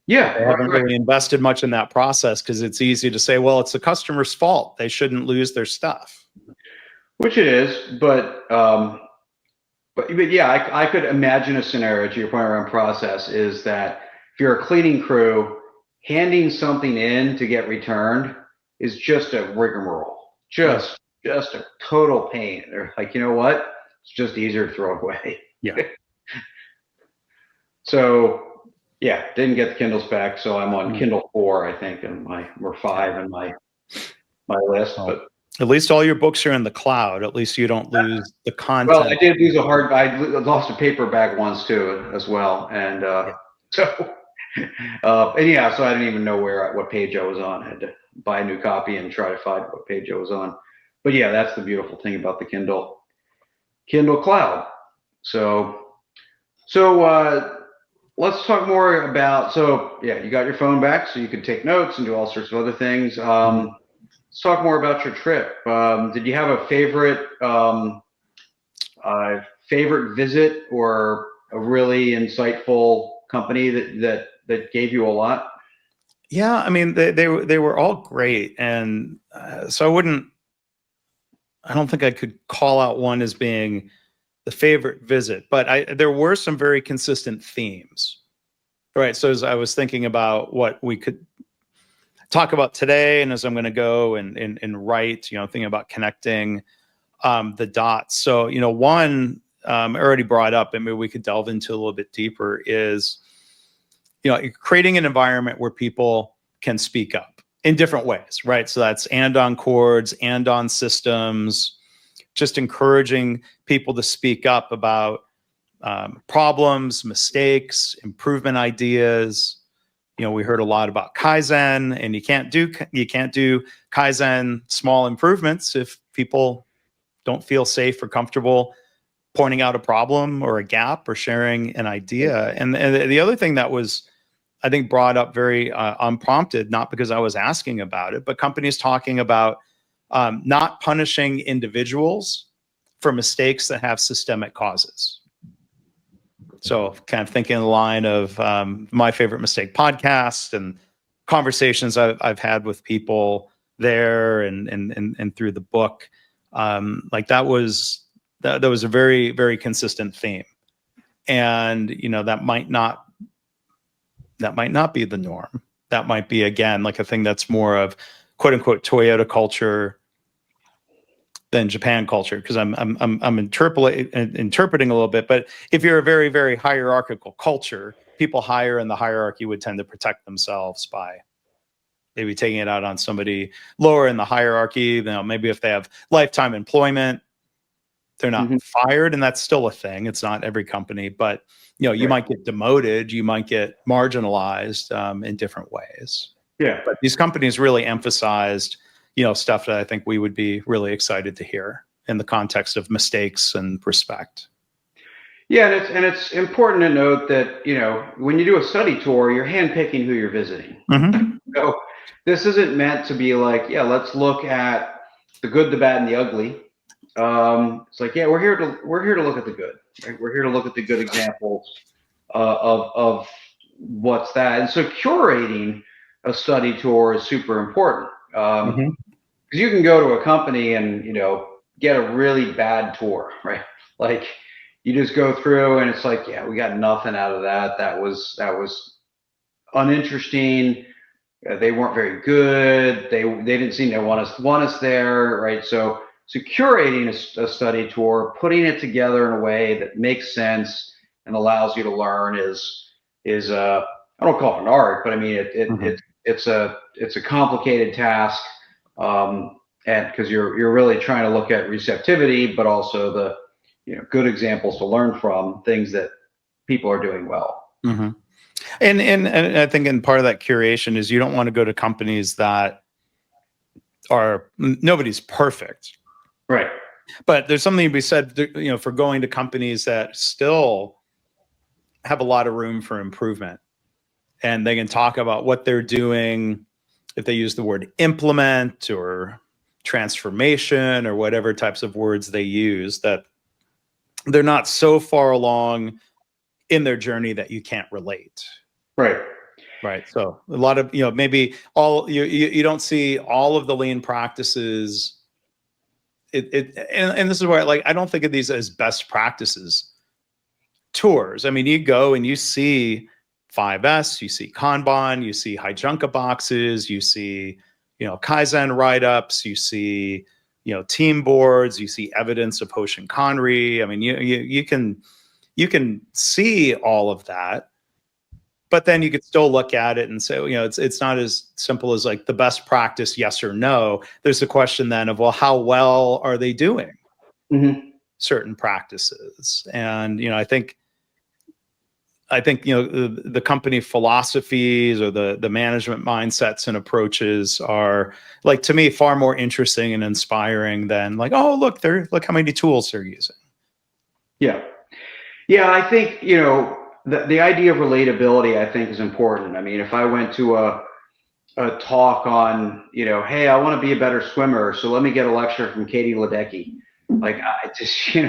Yeah. They haven't really invested much in that process, because it's easy to say, well, it's the customer's fault, they shouldn't lose their stuff. Which it is, but yeah, I could imagine a scenario, to your point around process, is that if you're a cleaning crew, handing something in to get returned is just a rigmarole. Just a total pain. They're like, you know what? It's just easier to throw away. Yeah. So, yeah, didn't get the Kindles back. So I'm on Kindle 4, I think, and or 5 in my list. But at least all your books are in the cloud. At least you don't lose the content. Well, I did lose I lost a paperback once too, as well, and so yeah, so I didn't even know what page I was on. I had to buy a new copy and try to find what page I was on. But yeah, that's the beautiful thing about the Kindle Cloud. So let's talk more about. So yeah, you got your phone back, so you could take notes and do all sorts of other things. Let's talk more about your trip. Did you have a favorite visit, or a really insightful company that gave you a lot? Yeah, they were all great, and so I don't think I could call out one as being the favorite visit, but there were some very consistent themes. Right. So as I was thinking about what we could talk about today, and as I'm going to go and write, thinking about connecting the dots. So, one I already brought up, and maybe we could delve into a little bit deeper, is, creating an environment where people can speak up in different ways, right? So that's and-on chords, and-on systems, just encouraging people to speak up about problems, mistakes, improvement ideas, we heard a lot about Kaizen, and you can't do Kaizen small improvements if people don't feel safe or comfortable pointing out a problem or a gap or sharing an idea. And the other thing that was, I think, brought up very unprompted, not because I was asking about it, but companies talking about not punishing individuals for mistakes that have systemic causes. So kind of thinking in the line of My Favorite Mistake podcast and conversations I've had with people there and through the book, like that was a very, very consistent theme. And, that might not be the norm. That might be, again, like a thing that's more of quote unquote Toyota culture than Japan culture, because I'm interpreting a little bit. But if you're a very, very hierarchical culture, people higher in the hierarchy would tend to protect themselves by maybe taking it out on somebody lower in the hierarchy. Maybe if they have lifetime employment, they're not fired, and that's still a thing. It's not every company, but you might get demoted, you might get marginalized in different ways. Yeah. But these companies really emphasized stuff that I think we would be really excited to hear in the context of mistakes and respect. Yeah, and it's important to note that when you do a study tour, you're handpicking who you're visiting. So this isn't meant to be like, let's look at the good, the bad, and the ugly. It's like, we're here to look at the good. Right? We're here to look at the good examples of what's that. And so curating a study tour is super important. Because you can go to a company and get a really bad tour, right? Like you just go through and it's like, we got nothing out of that. That was uninteresting. They weren't very good. They didn't seem to want us there, right? So curating a study tour, putting it together in a way that makes sense and allows you to learn is I don't call it an art, but I mean it's a complicated task. And because you're really trying to look at receptivity, but also the good examples to learn from, things that people are doing well. And I think in part of that curation is you don't want to go to companies that nobody's perfect, right? But there's something to be said, for going to companies that still have a lot of room for improvement, and they can talk about what they're doing. If they use the word implement or transformation or whatever types of words they use, that they're not so far along in their journey that you can't relate. Right. So a lot of, maybe you don't see all of the lean practices. And this is where I don't think of these as best practices tours. I mean, you go and you see 5S, you see Kanban, you see Hijunka boxes, you see, Kaizen write-ups, you see, team boards, you see evidence of Hoshin Kanri. I mean, you can see all of that, but then you could still look at it and say, it's not as simple as like the best practice, yes or no. There's a question then of, well, how well are they doing certain practices? And, I think the company philosophies or the management mindsets and approaches are, like, to me, far more interesting and inspiring than like, oh, look how many tools they're using. Yeah, I think the idea of relatability, I think, is important. I mean, if I went to a talk on hey, I want to be a better swimmer, so let me get a lecture from Katie Ledecky. Like, I just she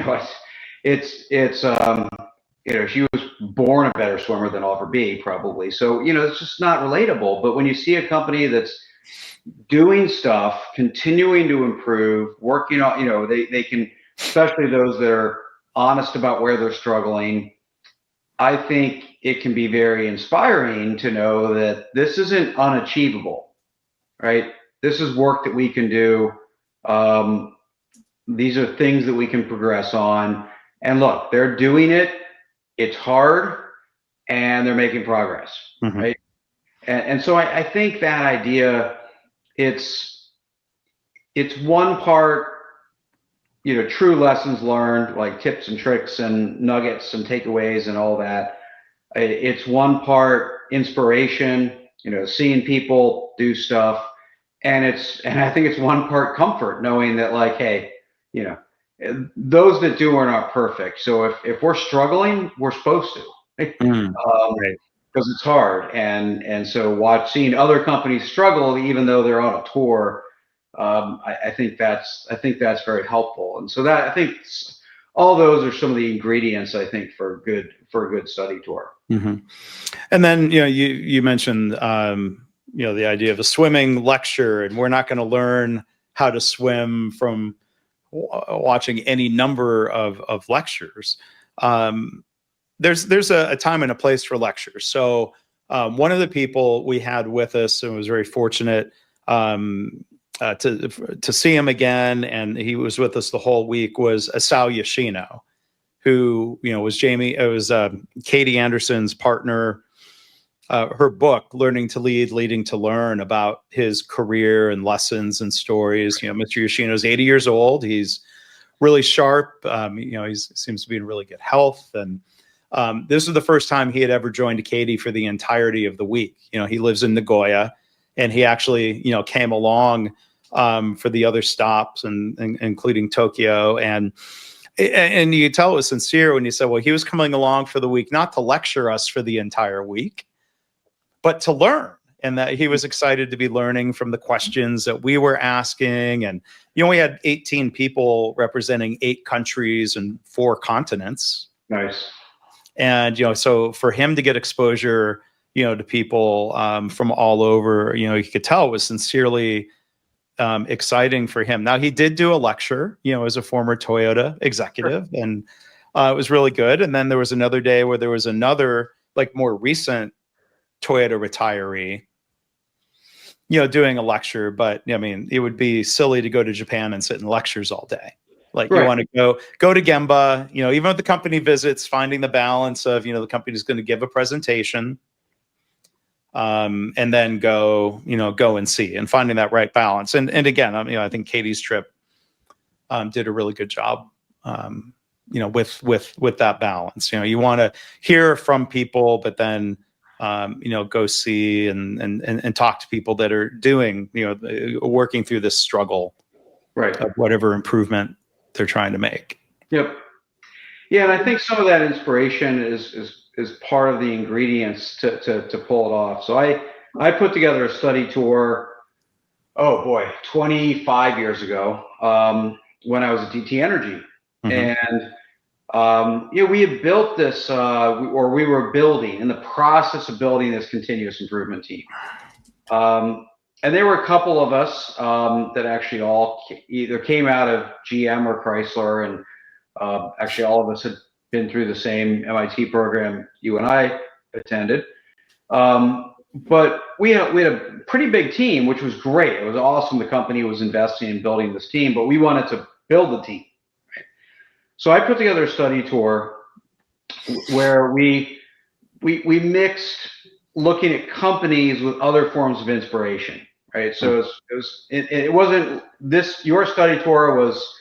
was born a better swimmer than I'll ever be, probably. So, it's just not relatable. But when you see a company that's doing stuff, continuing to improve, working on, they can, especially those that are honest about where they're struggling, I think it can be very inspiring to know that this isn't unachievable, right? This is work that we can do. These are things that we can progress on. And look, they're doing it. It's hard, and they're making progress, right? And so I think that idea, it's one part, true lessons learned, like tips and tricks and nuggets and takeaways and all that. It's one part inspiration, seeing people do stuff. And I think it's one part comfort knowing that, like, hey, those that do are not perfect. So if we're struggling, we're supposed to, Right. because it's hard. And so seeing other companies struggle, even though they're on a tour, I think that's very helpful. And so I think all those are some of the ingredients, I think, for a good study tour. Mm-hmm. And then, you mentioned, the idea of a swimming lecture, and we're not going to learn how to swim from watching any number of lectures. There's a time and a place for lectures. So one of the people we had with us, and was very fortunate to see him again, and he was with us the whole week, was Isao Yoshino, who was Katie Anderson's partner. Her book, Learning to Lead, Leading to Learn, about his career and lessons and stories. Mr. Yoshino's 80 years old. He's really sharp. He seems to be in really good health. And this was the first time he had ever joined Katie for the entirety of the week. He lives in Nagoya, and he actually, came along for the other stops, and including Tokyo. And you could tell it was sincere when he said, well, he was coming along for the week, not to lecture us for the entire week, but to learn, and that he was excited to be learning from the questions that we were asking. And, we had 18 people representing 8 countries and 4 continents. Nice. And, so for him to get exposure, to people from all over, you could tell it was sincerely exciting for him. Now, he did do a lecture, as a former Toyota executive, sure. And it was really good. And then there was another day where there was another, like, more recent Toyota retiree, doing a lecture. But it would be silly to go to Japan and sit in lectures all day. Like, right. You want to go to Gemba, even with the company visits, finding the balance of, the company's going to give a presentation, and then go and see, and finding that right balance. And again, I think Katie's trip did a really good job, with that balance. You want to hear from people, but then go see and talk to people that are doing, working through this struggle, right, of whatever improvement they're trying to make. Yep. Yeah, and I think some of that inspiration is part of the ingredients to pull it off. So I put together a study tour, 25 years ago, when I was at DT Energy. Mm-hmm. And we had built this, or we were in the process of building this continuous improvement team. And there were a couple of us that actually all either came out of GM or Chrysler, and actually all of us had been through the same MIT program you and I attended. But we had a pretty big team, which was great. It was awesome. The company was investing in building this team, but we wanted to build the team. So I put together a study tour where we mixed looking at companies with other forms of inspiration, right? So it wasn't this. Your study tour was,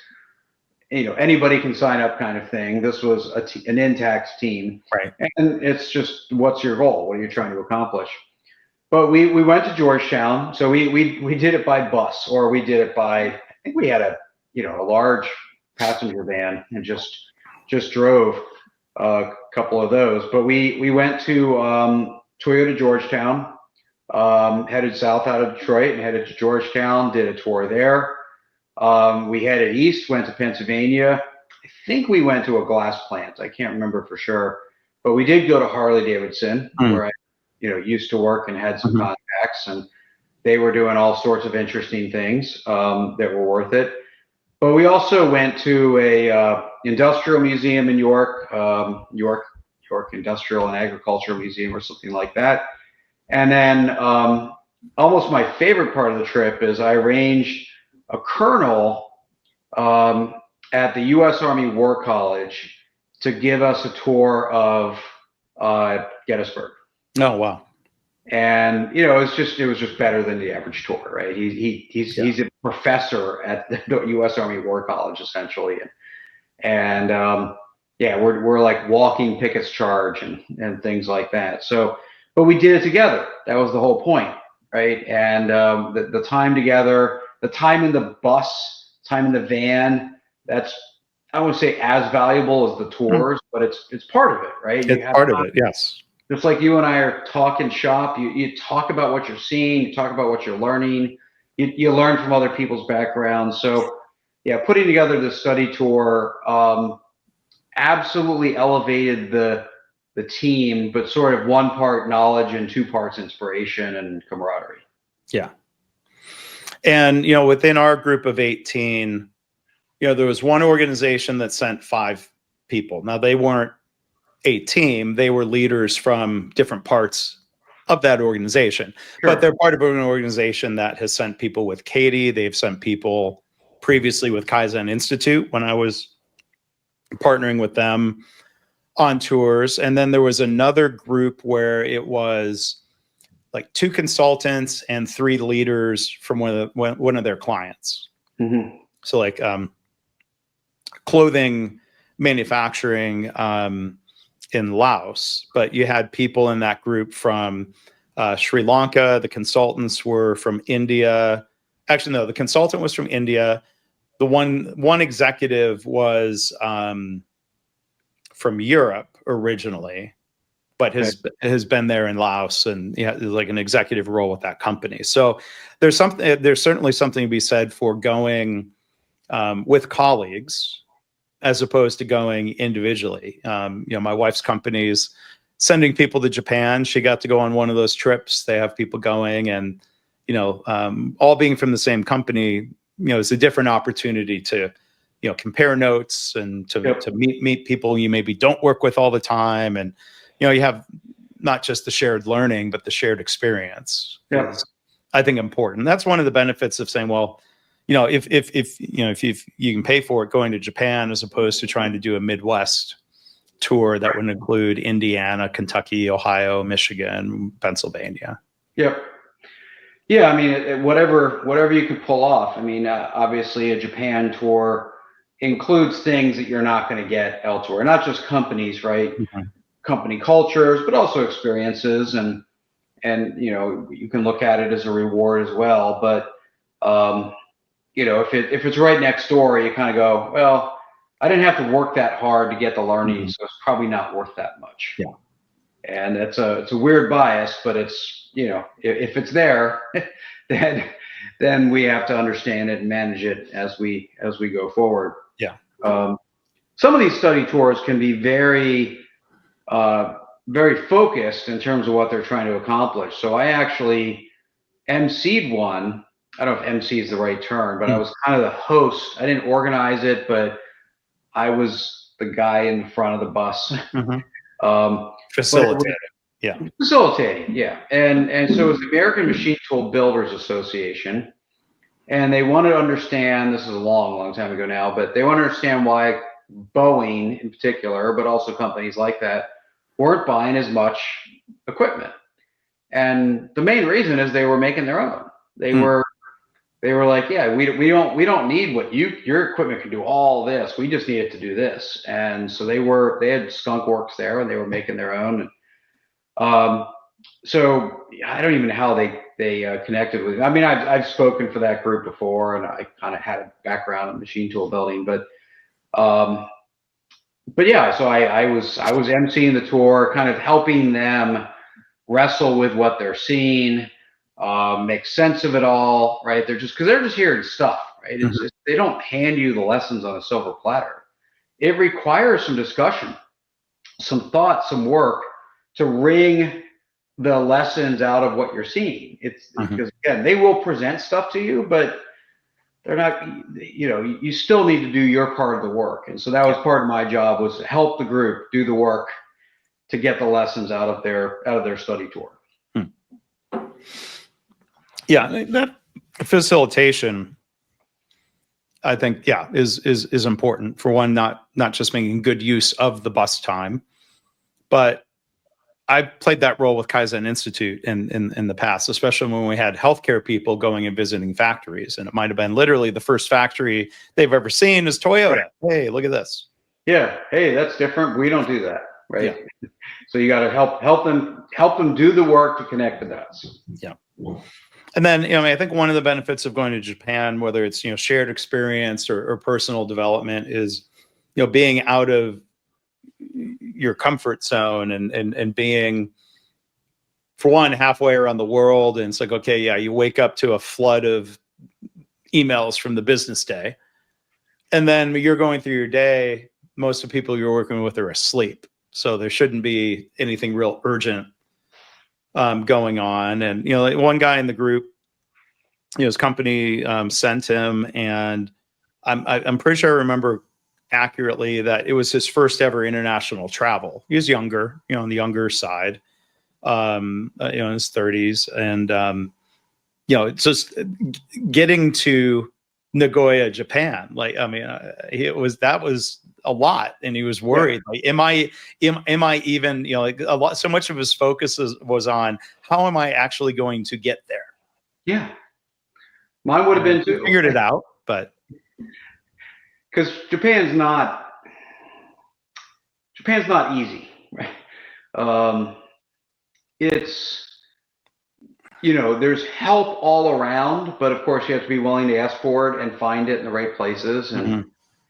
anybody can sign up kind of thing. This was an intact team, right? And it's just, what's your goal? What are you trying to accomplish? But we went to Georgetown, so we did it by bus, or we did it by, I think we had a large passenger van and just drove a couple of those. But we went to Toyota Georgetown, headed south out of Detroit and headed to Georgetown, did a tour there. We headed east, went to Pennsylvania. I think we went to a glass plant. I can't remember for sure, but we did go to Harley Davidson, where I used to work and had some contacts, and they were doing all sorts of interesting things that were worth it. But we also went to a industrial museum in York, York Industrial and Agricultural Museum, or something like that. And then almost my favorite part of the trip is I arranged a colonel at the U.S. Army War College to give us a tour of Gettysburg. Oh, wow. And it was just better than the average tour, right? He's a professor at the U.S. Army War College, essentially, and we're like walking Pickett's Charge and things like that. So but we did it together. That was the whole point, right? And the time together, the time in the bus, time in the van, that's, I wouldn't say as valuable as the tours, but it's part of it, right? It's part of it, yes. Just like you and I are talking shop, you talk about what you're seeing, you talk about what you're learning, you learn from other people's backgrounds. So yeah, putting together the study tour absolutely elevated the team, but sort of one part knowledge and two parts inspiration and camaraderie. Yeah. And, you know, within our group of 18, you know, there was one organization that sent 5 people. Now, they weren't a team, they were leaders from different parts of that organization. Sure. But they're part of an organization that has sent people with Katie. They've sent people previously with Kaizen Institute when I was partnering with them on tours. And then there was another group where it was like 2 consultants and 3 leaders from one of their clients. Mm-hmm. So like clothing manufacturing in Laos, but you had people in that group from Sri Lanka. The consultants were from India. Actually, no, the consultant was from India. The one executive was from Europe originally, but has been there in Laos, and yeah, like an executive role with that company. So there's certainly something to be said for going with colleagues as opposed to going individually. You know, my wife's company is sending people to Japan. She got to go on one of those trips. They have people going, and, you know, all being from the same company, you know, it's a different opportunity to, you know, compare notes and to meet people you maybe don't work with all the time. And, you know, you have not just the shared learning, but the shared experience. Yep. Is, I think, important. That's one of the benefits of saying, well, you know, if you can pay for it, going to Japan as opposed to trying to do a Midwest tour that would include Indiana, Kentucky, Ohio, Michigan, Pennsylvania. Yep. Yeah, I mean, whatever you could pull off. I mean, obviously, a Japan tour includes things that you're not going to get elsewhere. Not just companies, right? Mm-hmm. Company cultures, but also experiences, and you know, you can look at it as a reward as well. But you know, if it's right next door, you kind of go, well, I didn't have to work that hard to get the learning, mm-hmm. so it's probably not worth that much. Yeah. And it's a weird bias, but it's, you know, if it's there, then we have to understand it and manage it as we go forward. Yeah. Some of these study tours can be very focused in terms of what they're trying to accomplish. So I actually emceed one. I don't know if MC is the right term, but I was kind of the host. I didn't organize it, but I was the guy in the front of the bus. Mm-hmm. Facilitating. Yeah. Facilitating, yeah. And so it was the American Machine Tool Builders Association. And they wanted to understand, this is a long time ago now, but they want to understand why Boeing in particular, but also companies like that, weren't buying as much equipment. And the main reason is they were making their own. They were like, yeah, we don't need what your equipment can do all this. We just need it to do this. And so they had Skunk Works there, and they were making their own. So I don't even know how they connected with me. I mean, I've spoken for that group before, and I kind of had a background in machine tool building, but yeah, so I was emceeing the tour, kind of helping them wrestle with what they're seeing. Make sense of it all, right? They're just hearing stuff, right? It's just, they don't hand you the lessons on a silver platter. It requires some discussion, some thought, some work to wring the lessons out of what you're seeing. It's because, again, they will present stuff to you, but they're not, you know, you still need to do your part of the work. And so that was part of my job, was to help the group do the work to get the lessons out of their study tour. Yeah, that facilitation, I think, yeah, is important. For one, not just making good use of the bus time, but I played that role with Kaizen Institute in the past, especially when we had healthcare people going and visiting factories, and it might have been literally the first factory they've ever seen is Toyota. Right. Hey, look at this. Yeah. Hey, that's different. We don't do that. right? So you got to help them do the work to connect the dots. Yeah. And then, I mean, I think one of the benefits of going to Japan, whether it's, shared experience or personal development, is, being out of your comfort zone and being, for one, halfway around the world. And it's like, okay, yeah, you wake up to a flood of emails from the business day. And then you're going through your day. Most of the people you're working with are asleep. So there shouldn't be anything real urgent going on. And, like one guy in the group, his company sent him, and I'm pretty sure I remember accurately that it was his first ever international travel. He was younger, on the younger side, in his 30s. And, it's just getting to Nagoya, Japan. Like, I mean, that was a lot, and he was worried. Like, am I even, like a lot, so much of his focus was on how am I actually going to get there? Yeah. Mine would have been too. Figured it out, but because Japan's not easy, right? It's, there's help all around, but of course you have to be willing to ask for it and find it in the right places. And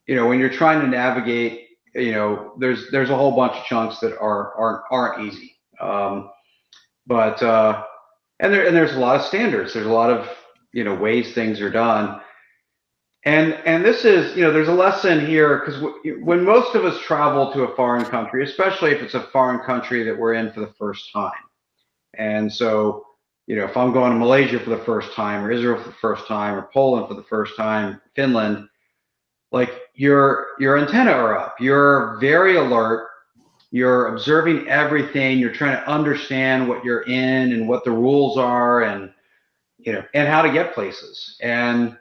when you're trying to navigate, there's a whole bunch of chunks that aren't easy. But there's a lot of standards. There's a lot of ways things are done. And this is, there's a lesson here, because when most of us travel to a foreign country, especially if it's a foreign country that we're in for the first time. And so, if I'm going to Malaysia for the first time, or Israel for the first time, or Poland for the first time, Finland, like your antennae are up. You're very alert. You're observing everything. You're trying to understand what you're in and what the rules are, and and how to get places. And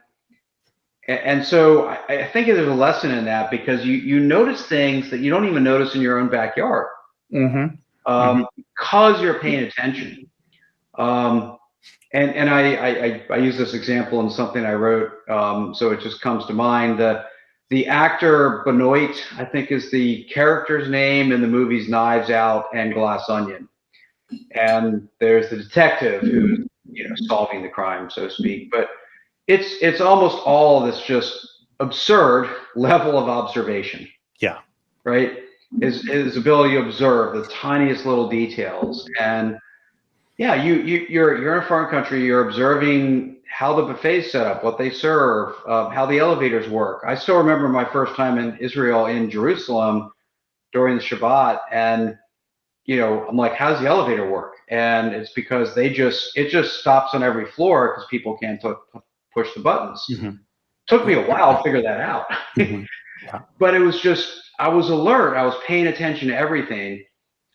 so I think there's a lesson in that, because you notice things that you don't even notice in your own backyard, because you're paying attention. And I use this example in something I wrote, so it just comes to mind. The actor Benoit, I think, is the character's name in the movies Knives Out and Glass Onion. And there's the detective who's solving the crime, so to speak. But it's almost all this just absurd level of observation. Yeah. Right? His ability to observe the tiniest little details. And yeah, you're in a foreign country. You're observing how the buffet's set up, what they serve, how the elevators work. I still remember my first time in Israel, in Jerusalem, during the Shabbat, and I'm like, how does the elevator work? And it's because it just stops on every floor because people can't push the buttons. Took me a while to figure that out. Yeah. But it was just, I was alert. I was paying attention to everything.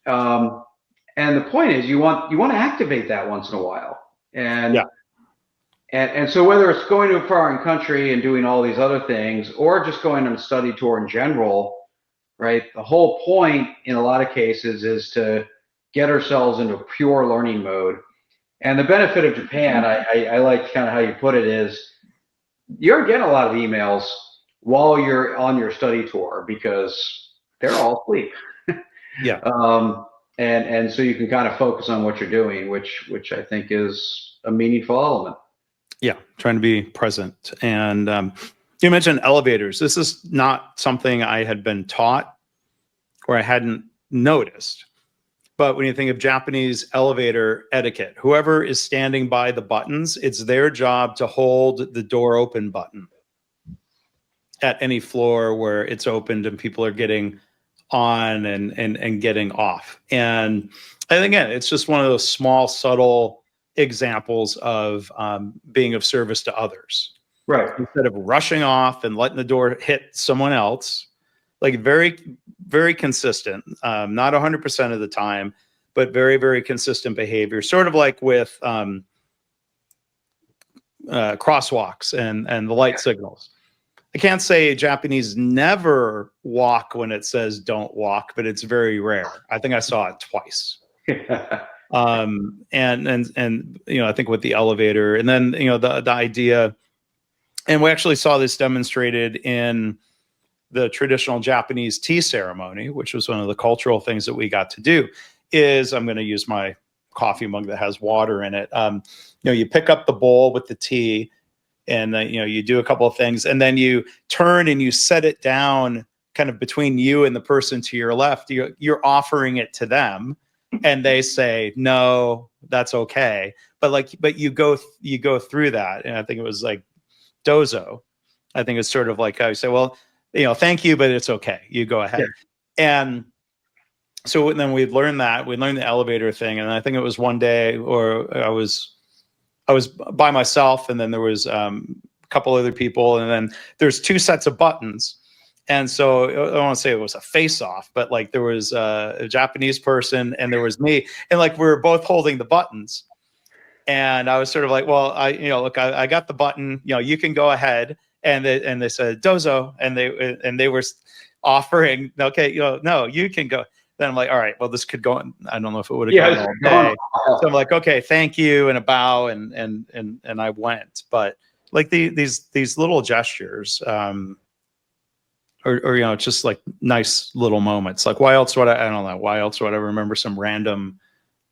And the point is, you want to activate that once in a while. And so whether it's going to a foreign country and doing all these other things, or just going on a study tour in general, right? The whole point in a lot of cases is to get ourselves into a pure learning mode. And the benefit of Japan, I like kind of how you put it, is you're getting a lot of emails while you're on your study tour, because they're all asleep. Yeah. And so you can kind of focus on what you're doing, which I think is a meaningful element. Yeah, trying to be present. And you mentioned elevators. This is not something I had been taught or I hadn't noticed. But when you think of Japanese elevator etiquette, whoever is standing by the buttons, it's their job to hold the door open button at any floor where it's opened and people are getting on and getting off. And again, it's just one of those small, subtle examples of being of service to others. Right. Instead of rushing off and letting the door hit someone else, like very, very consistent, not 100% of the time, but very, very consistent behavior. Sort of like with crosswalks and the light signals. I can't say Japanese never walk when it says don't walk, but it's very rare. I think I saw it twice. And I think with the elevator, and then the idea, and we actually saw this demonstrated in the traditional Japanese tea ceremony, which was one of the cultural things that we got to do, is I'm going to use my coffee mug that has water in it. You pick up the bowl with the tea, and you do a couple of things, and then you turn and you set it down kind of between you and the person to your left. You're offering it to them, and they say, no, that's okay. But you go through that. And I think it was like dozo. I think it's sort of like I say, well, thank you, but it's okay. You go ahead. Yeah. And so then we learned the elevator thing. And I think it was one day, or I was by myself, and then there was a couple other people, and then there's 2 sets of buttons. And so I don't want to say it was a face-off, but like there was a Japanese person and there was me, and like we were both holding the buttons. And I was sort of like, well, look, I got the button, you can go ahead. And they said dozo, and they were offering, okay, no, you can go. Then I'm like, all right, well, this could go on. I don't know if it would have gone all day. So I'm like, okay, thank you, and a bow, and I went. But like these little gestures, or just like nice little moments. Like why else would I don't know, why else would I remember some random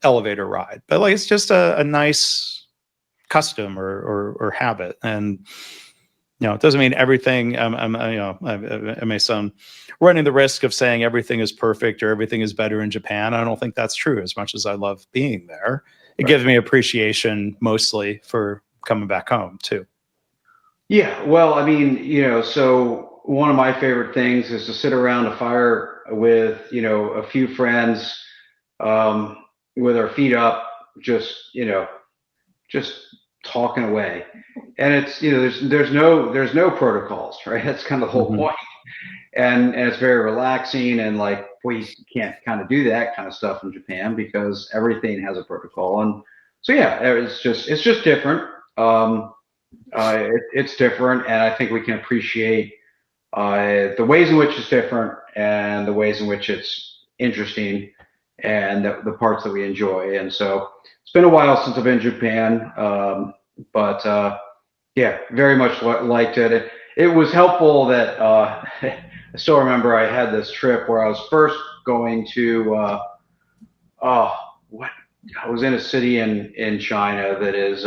elevator ride? But like it's just a nice custom or habit. And it doesn't mean everything. I may sound running the risk of saying everything is perfect or everything is better in Japan. I don't think that's true. As much as I love being there, it gives me appreciation mostly for coming back home too. Yeah, well, I mean, so one of my favorite things is to sit around a fire with, a few friends, with our feet up, just talking away. And it's, there's no protocols, right? That's kind of the whole point. And it's very relaxing, and like we can't kind of do that kind of stuff in Japan because everything has a protocol. And so yeah, it's just different. It's different, and I think we can appreciate the ways in which it's different and the ways in which it's interesting and the parts that we enjoy. And so it's been a while since I've been in Japan, but yeah, very much liked it. It was helpful that I still remember I had this trip where I was first going to I was in a city in China that is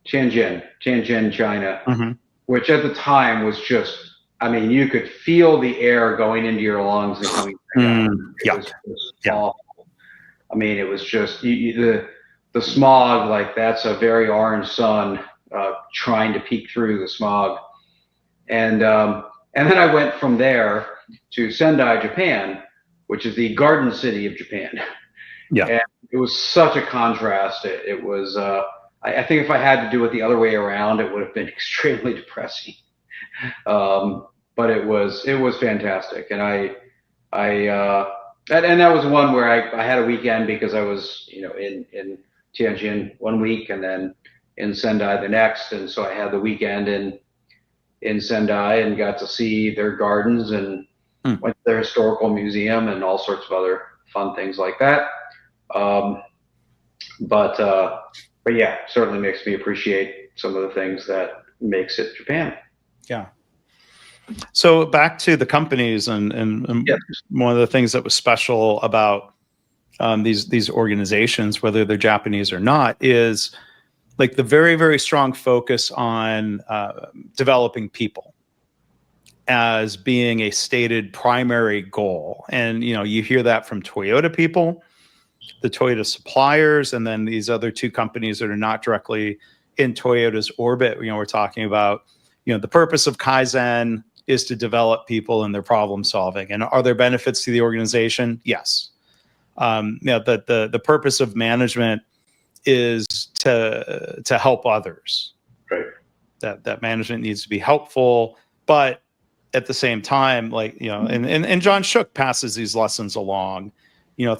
Tianjin, China, which at the time was just, you could feel the air going into your lungs and coming back out. It was just awful. It was just the smog, like that's a very orange sun trying to peek through the smog. And then I went from there to Sendai, Japan, which is the garden city of Japan. Yeah. And it was such a contrast. It was, I think if I had to do it the other way around, it would have been extremely depressing. But it was fantastic. And and that was one where I had a weekend because I was, in Tianjin one week and then in Sendai the next. And so I had the weekend in Sendai and got to see their gardens and went to their historical museum and all sorts of other fun things like that. But yeah, certainly makes me appreciate some of the things that makes it Japan. Yeah. So back to the companies and one of the things that was special about these organizations, whether they're Japanese or not, is like the very, very strong focus on developing people as being a stated primary goal. And, you hear that from Toyota people, the Toyota suppliers, and then these other 2 companies that are not directly in Toyota's orbit. We're talking about, the purpose of Kaizen is to develop people and their problem solving. And are there benefits to the organization? Yes. The purpose of management is to help others. Right. That management needs to be helpful, but at the same time, and John Shook passes these lessons along,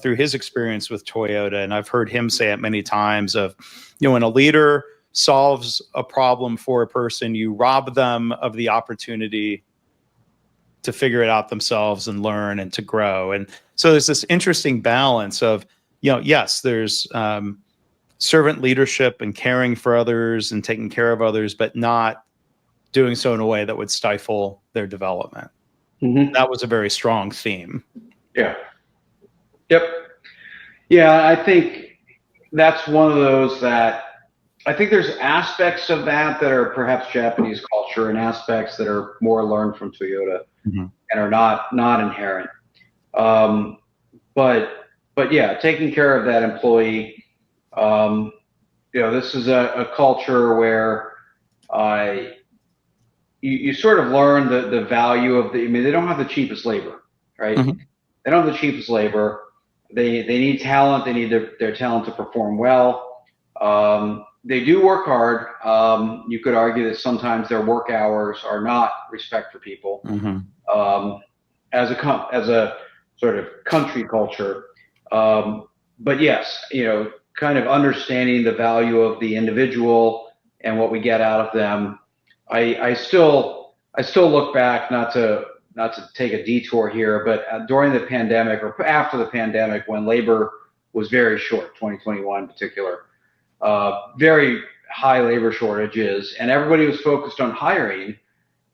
through his experience with Toyota. And I've heard him say it many times of, when a leader solves a problem for a person, you rob them of the opportunity to figure it out themselves and learn and to grow. And so there's this interesting balance of, yes, there's servant leadership and caring for others and taking care of others, but not doing so in a way that would stifle their development. That was a very strong theme. Yeah. Yep. Yeah, I think that's one of those that I think there's aspects of that that are perhaps Japanese culture and aspects that are more learned from Toyota and are not inherent. But yeah, taking care of that employee. This is a culture where you sort of learn the value of I mean, they don't have the cheapest labor, right? They don't have the cheapest labor. They need talent. They need their talent to perform well. They do work hard. You could argue that sometimes their work hours are not respect for people. As a sort of country culture. But yes, kind of understanding the value of the individual and what we get out of them. I still look back, not to take a detour here, but during the pandemic or after the pandemic, when labor was very short, 2021 in particular, very high labor shortages, and everybody was focused on hiring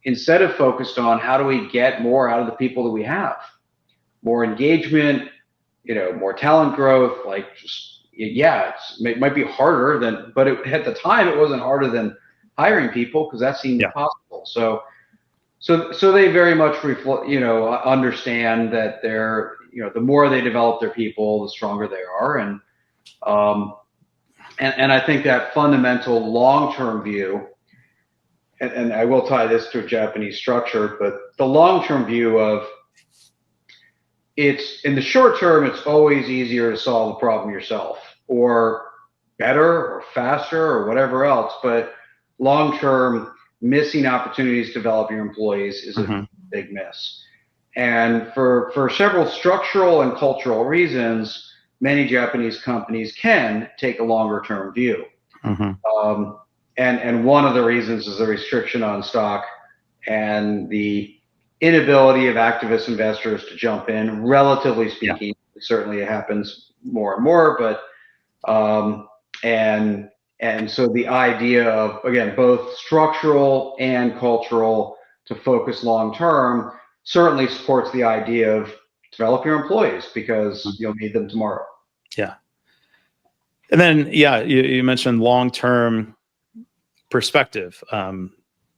instead of focused on how do we get more out of the people that we have, more engagement, more talent growth. Like, it might be harder than, but at the time it wasn't harder than hiring people because that seemed possible. So they very much understand that they're, the more they develop their people, the stronger they are. And I think that fundamental long-term view, and I will tie this to a Japanese structure, but the long-term view of it's in the short term, it's always easier to solve the problem yourself or better or faster or whatever else. But long-term, missing opportunities to develop your employees is a big miss. And for several structural and cultural reasons, many Japanese companies can take a longer-term view. And one of the reasons is the restriction on stock and the inability of activist investors to jump in, relatively speaking. Certainly it happens more and more, but and so the idea of, again, both structural and cultural to focus long term certainly supports the idea of develop your employees because you'll need them tomorrow. Yeah. And then, you mentioned long-term perspective.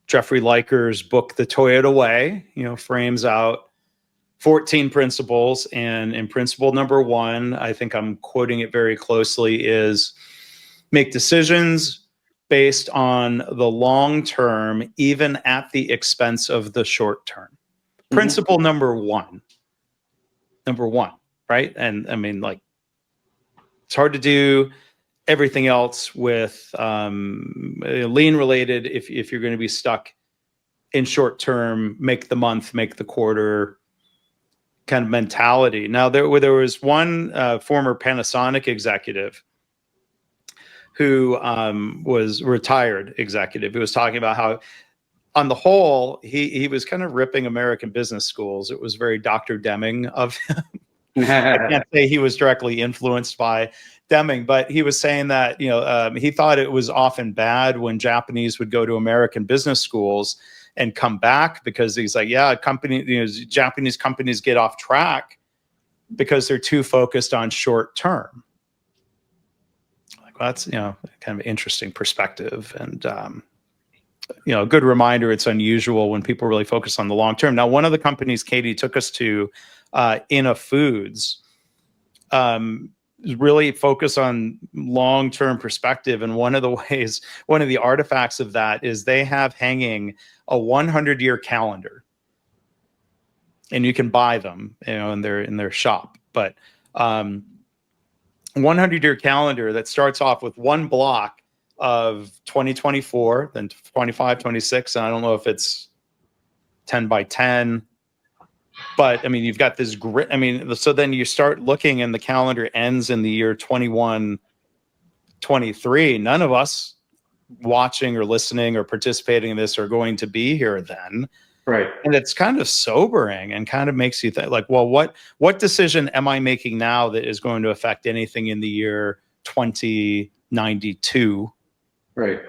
Jeffrey Liker's book, The Toyota Way, frames out 14 principles. And in principle number 1, I think I'm quoting it very closely, is make decisions based on the long term, even at the expense of the short term. Principle number one, right? And I mean, like, it's hard to do everything else with lean related if you're going to be stuck in short term, make the month, make the quarter kind of mentality. Now, there was one former Panasonic executive who was retired executive, who was talking about how, on the whole, he was kind of ripping American business schools. It was very Dr. Deming of him. I can't say he was directly influenced by Deming, but he was saying that he thought it was often bad when Japanese would go to American business schools and come back, because he's like, Japanese companies get off track because they're too focused on short term. Like, well, that's kind of an interesting perspective, and a good reminder. It's unusual when people really focus on the long term. Now, one of the companies Katie took us to, Inna Foods, really focus on long-term perspective. And one of the artifacts of that is they have hanging a 100-year calendar, and you can buy them, in their shop. But 100-year calendar that starts off with one block of 2024, then 25, 26, and I don't know if it's 10 by 10. But I mean, you've got this grid. I mean, so then you start looking and the calendar ends in the year 21, 23. None of us watching or listening or participating in this are going to be here then. Right. And it's kind of sobering and kind of makes you think, like, well, what decision am I making now that is going to affect anything in the year 2092? Right.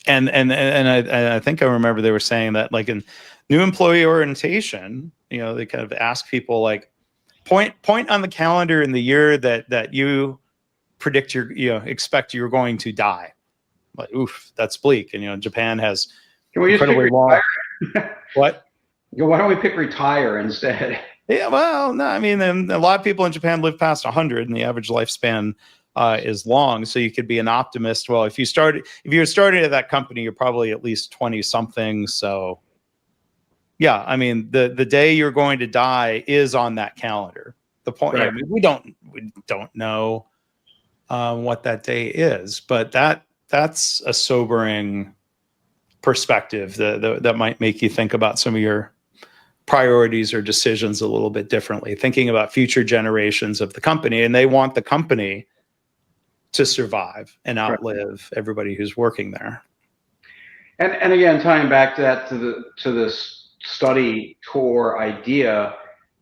And I think I remember they were saying that, like, in new employee orientation, they kind of ask people, like, point on the calendar in the year that you predict expect you're going to die. Like, oof, that's bleak. And Japan has Can we just pick incredibly long. retire? What? Why don't we pick retire instead? Yeah, well, no, I mean, a lot of people in Japan live past 100, and the average lifespan is long. So you could be an optimist. Well, if you're starting at that company, you're probably at least 20 something. So yeah, I mean, the day you're going to die is on that calendar. The point, Right. I mean, we don't know what that day is, but that's a sobering perspective that might make you think about some of your priorities or decisions a little bit differently, thinking about future generations of the company, and they want the company to survive and outlive everybody who's working there. And again, tying back to that, to this study tour idea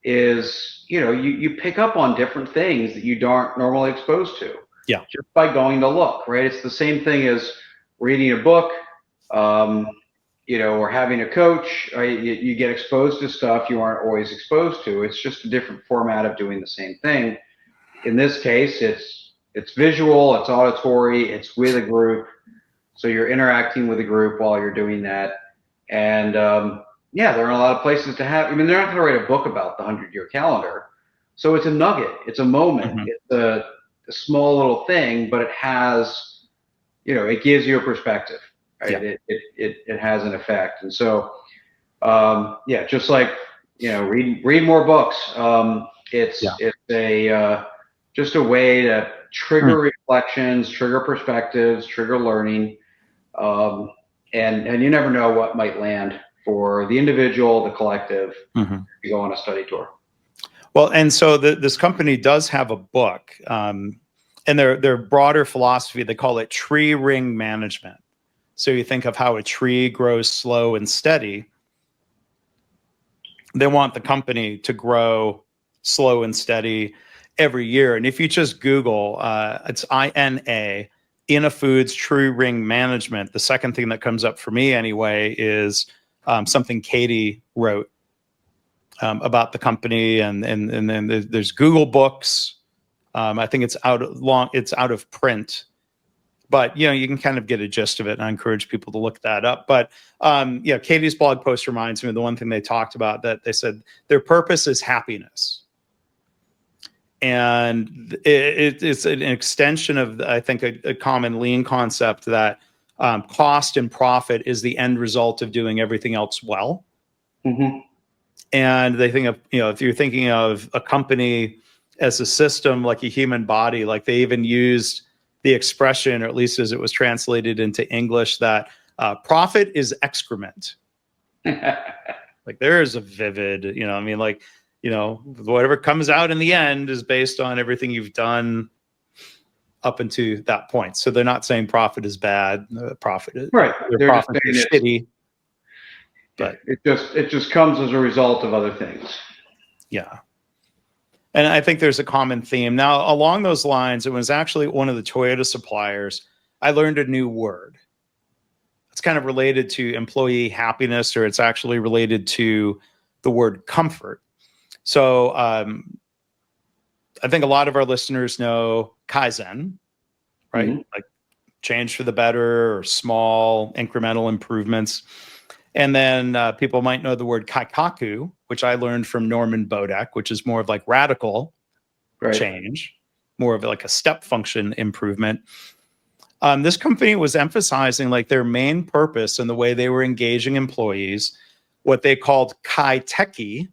is, you pick up on different things that you aren't normally exposed to. Yeah. Just by going to look, right? It's the same thing as reading a book, or having a coach. Right? You get exposed to stuff you aren't always exposed to. It's just a different format of doing the same thing. In this case, it's visual, it's auditory, it's with a group. So you're interacting with a group while you're doing that. And there are a lot of places to have. I mean, they're not going to write a book about the 100-year calendar. So it's a nugget. It's a moment. Mm-hmm. It's a small little thing, but it has, it gives you a perspective. Right? Yeah. It has an effect. And so, just like, read more books. It's just a way to trigger reflections, trigger perspectives, trigger learning. And you never know what might land for the individual, the collective, to go on a study tour. Well, and so this company does have a book, and their broader philosophy, they call it tree ring management. So you think of how a tree grows slow and steady. They want the company to grow slow and steady every year. And if you just Google, it's INA Foods Tree Ring Management. The second thing that comes up for me anyway is something Katie wrote about the company, and then there's Google Books. I think it's out of print, but you can kind of get a gist of it, and I encourage people to look that up. But Katie's blog post reminds me of the one thing they talked about, that they said their purpose is happiness. And it's an extension of, I think, a common lean concept that cost and profit is the end result of doing everything else well. Mm-hmm. And they think of, if you're thinking of a company as a system, like a human body, like they even used the expression, or at least as it was translated into English, that profit is excrement. Like there is a vivid, whatever comes out in the end is based on everything you've done up until that point. So they're not saying profit is bad. Profit is right. Their profit is shitty. But it just comes as a result of other things. Yeah. And I think there's a common theme. Now, along those lines, it was actually one of the Toyota suppliers. I learned a new word. It's kind of related to employee happiness, or it's actually related to the word comfort. So I think a lot of our listeners know Kaizen, right? Mm-hmm. Like change for the better, or small incremental improvements. And then people might know the word kaikaku, which I learned from Norman Bodak, which is more of like radical change, more of like a step function improvement. This company was emphasizing like their main purpose and the way they were engaging employees, what they called kaiteki.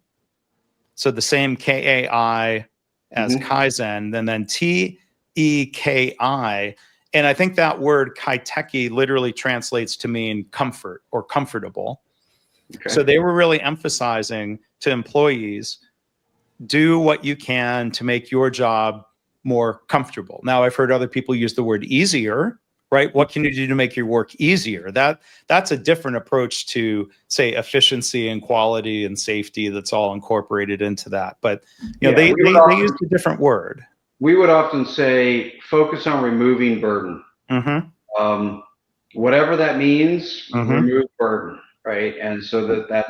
So the same Kai as Kaizen, and then Teki. And I think that word kaiteki literally translates to mean comfort or comfortable. Okay. So they were really emphasizing to employees, do what you can to make your job more comfortable. Now, I've heard other people use the word easier, right? What can you do to make your work easier? That's a different approach to, say, efficiency and quality and safety that's all incorporated into that. But they used a different word. We would often say, focus on removing burden. Mm-hmm. whatever that means, Mm-hmm. remove burden, right? And so that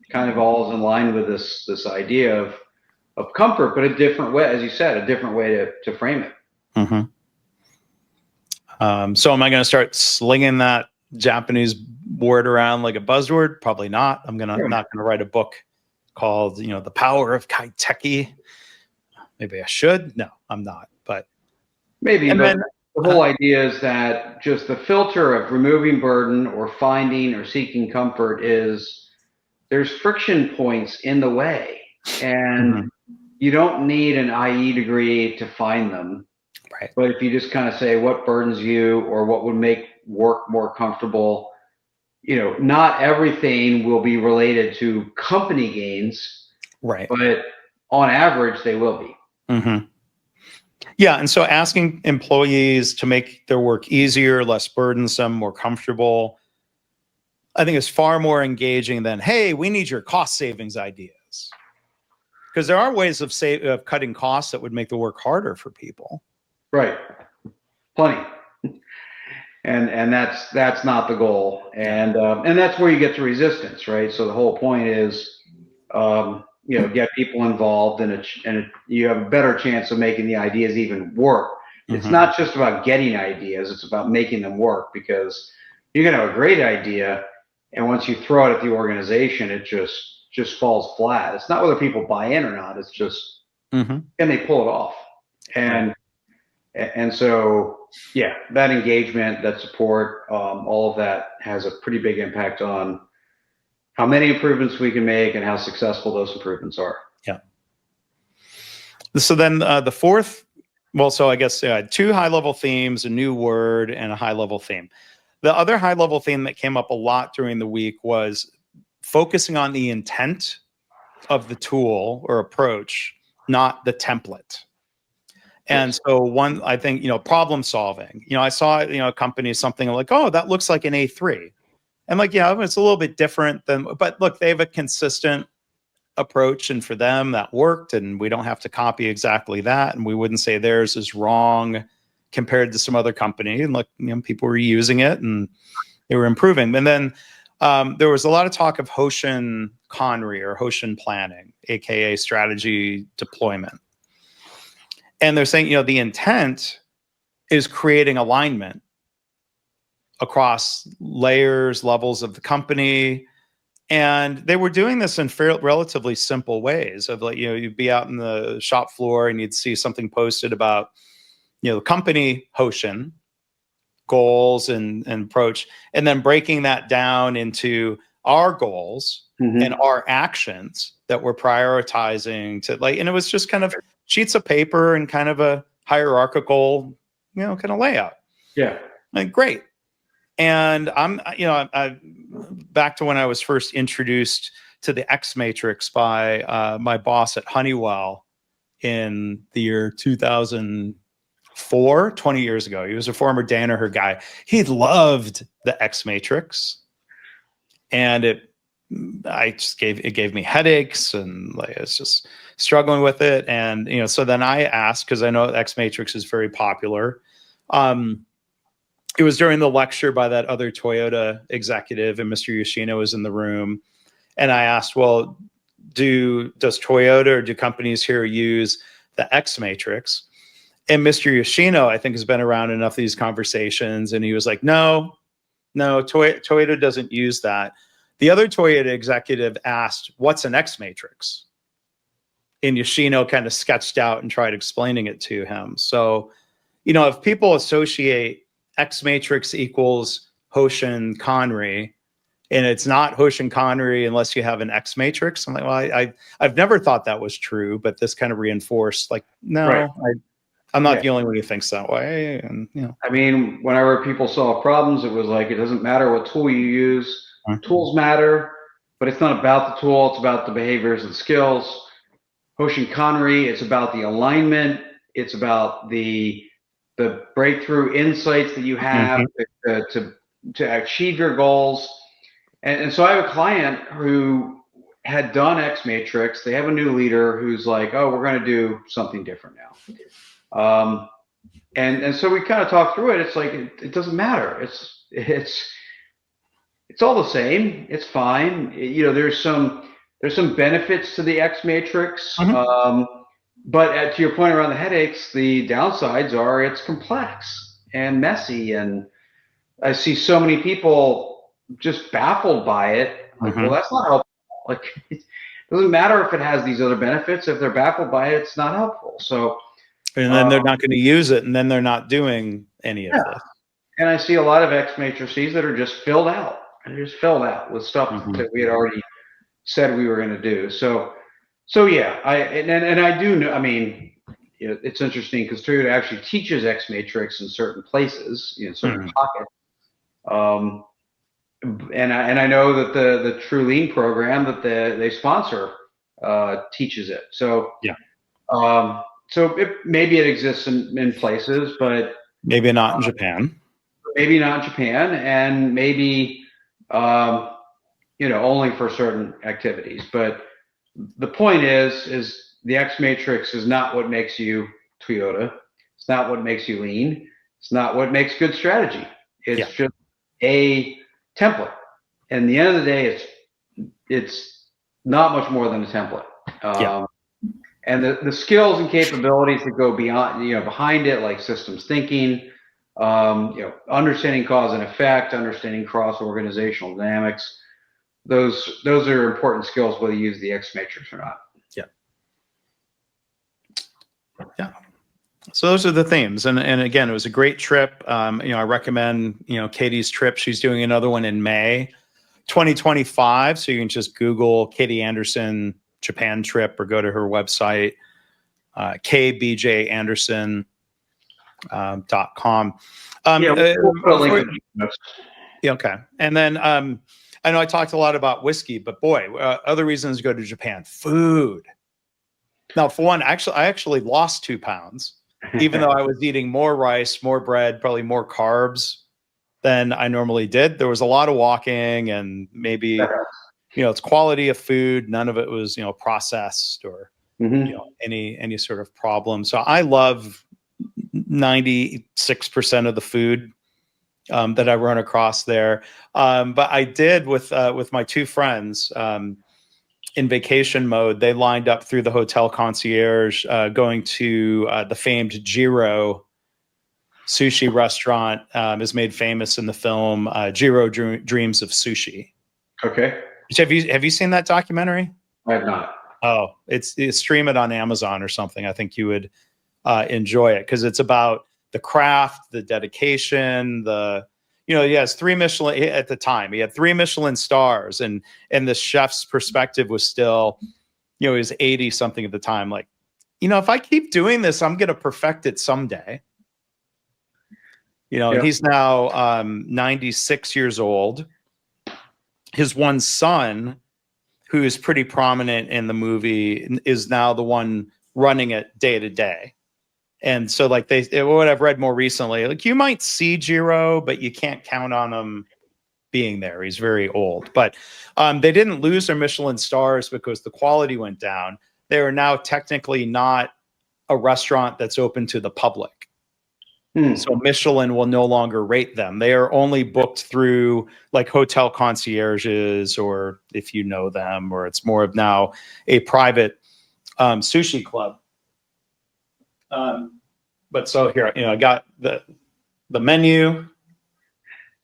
kind of all is in line with this idea of comfort, but a different way, as you said, a different way to frame it. Mm-hmm. So am I going to start slinging that Japanese word around like a buzzword? Probably not. I'm not going to write a book called, The Power of Kaiteki. Maybe I should. No, I'm not. But maybe, but then, the whole idea is that just the filter of removing burden or finding or seeking comfort is there's friction points in the way, and mm-hmm. you don't need an IE degree to find them. Right. But if you just kind of say what burdens you or what would make work more comfortable, not everything will be related to company gains, Right. but on average, they will be. Mm-hmm. Yeah. And so asking employees to make their work easier, less burdensome, more comfortable, I think is far more engaging than, hey, we need your cost savings ideas. Because there are ways of cutting costs that would make the work harder for people. Right. Plenty. And that's not the goal. And that's where you get to resistance, right? So the whole point is, get people involved, and you have a better chance of making the ideas even work. Mm-hmm. It's not just about getting ideas; it's about making them work, because you can have a great idea, and once you throw it at the organization, it just falls flat. It's not whether people buy in or not; it's just can they pull it off? And so, yeah, that engagement, that support, all of that has a pretty big impact on how many improvements we can make and how successful those improvements are. Yeah. So then the fourth, so I guess 2 high-level themes, a new word, and a high-level theme. The other high-level theme that came up a lot during the week was focusing on the intent of the tool or approach, not the template. And so I think, problem solving, I saw, a company, something like, oh, that looks like an A3. And like, it's a little bit different but look, they have a consistent approach, and for them that worked, and we don't have to copy exactly that. And we wouldn't say theirs is wrong compared to some other company. And look, people were using it and they were improving. And then there was a lot of talk of Hoshin Conry or Hoshin planning, AKA strategy deployment. And they're saying, the intent is creating alignment across layers, levels of the company. And they were doing this in relatively simple ways of like, you'd be out in the shop floor and you'd see something posted about, the company Hoshin goals and approach, and then breaking that down into our goals and our actions that we're prioritizing and it was just kind of sheets of paper and kind of a hierarchical, kind of layout. Yeah. Like, great. And I'm back to when I was first introduced to the X Matrix by my boss at Honeywell in the year 2004, 20 years ago. He was a former Danaher guy. He loved the X Matrix, and it gave me headaches, and like I was just struggling with it. And so then I asked, because I know X Matrix is very popular. It was during the lecture by that other Toyota executive, and Mr. Yoshino was in the room. And I asked, well, does Toyota or do companies here use the X Matrix? And Mr. Yoshino, I think, has been around enough of these conversations. And he was like, no, Toyota doesn't use that. The other Toyota executive asked, what's an X Matrix? And Yoshino kind of sketched out and tried explaining it to him. So, if people associate X Matrix equals Hoshin Conry, and it's not Hoshin Conry unless you have an X Matrix, I'm like, well, I've never thought that was true, but this kind of reinforced, like, no, right. I'm not the only one who thinks that way. And I mean, whenever people solve problems, it was like, it doesn't matter what tool you use. Tools matter, but it's not about the tool. It's about the behaviors and skills. Hoshin Conry, it's about the alignment. It's about the breakthrough insights that you have to achieve your goals. And so I have a client who had done X Matrix. They have a new leader who's like, oh, we're going to do something different now. And so we kind of talked through it. It's like it doesn't matter. It's all the same. It's fine. There's some benefits to the X matrix. But to your point around the headaches, the downsides are it's complex and messy. And I see so many people just baffled by it. Like, well, that's not helpful. Like, it doesn't matter if it has these other benefits. If they're baffled by it, it's not helpful. So, and then they're not going to use it, and then they're not doing any of this. And I see a lot of X matrices that are just filled out. They're just filled out with stuff that we had already said we were going to do. So yeah, I do know. I mean, it's interesting because Toyota actually teaches X matrix in certain places, certain pockets. And I know that the True Lean program that they sponsor teaches it. So yeah. So maybe it exists in places, but maybe not in Japan. Maybe not in Japan, and maybe only for certain activities. But the point is the X matrix is not what makes you Toyota. It's not what makes you lean. It's not what makes good strategy. It's just a template. And at the end of the day, it's not much more than a template. And the skills and capabilities that go beyond, behind it, like systems thinking, understanding cause and effect, understanding cross-organizational dynamics, those are important skills whether you use the X matrix or not. Yeah. So those are the themes. And again, it was a great trip. I recommend, Katie's trip. She's doing another one in May 2025. So you can just Google Katie Anderson Japan trip or go to her website, kbjanderson.com. We'll put a link in the notes. Okay. And then I know I talked a lot about whiskey, but boy, other reasons to go to Japan. Food. Now, for one, I actually lost 2 pounds, even though I was eating more rice, more bread, probably more carbs than I normally did. There was a lot of walking, and maybe, it's quality of food. None of it was, processed or, any sort of problem. So I love 96% of the food that I run across there. But I did with my 2 friends, in vacation mode. They lined up through the hotel concierge, going to the famed Ichiro sushi restaurant, is made famous in the film Ichiro Dreams of Sushi. Okay. Have you seen that documentary? I have not. Oh, stream it on Amazon or something. I think you would enjoy it because it's about the craft, the dedication, he has 3 Michelin at the time. He had 3 Michelin stars, and the chef's perspective was still, he was 80 something at the time. Like, if I keep doing this, I'm going to perfect it someday. And he's now 96 years old. His one son, who is pretty prominent in the movie, is now the one running it day to day. And so, like, what I've read more recently, like, you might see Ichiro, but you can't count on him being there. He's very old. But they didn't lose their Michelin stars because the quality went down. They are now technically not a restaurant that's open to the public. So Michelin will no longer rate them. They are only booked through, like, hotel concierges, or if you know them, or it's more of now a private sushi club. But so here, I got the menu.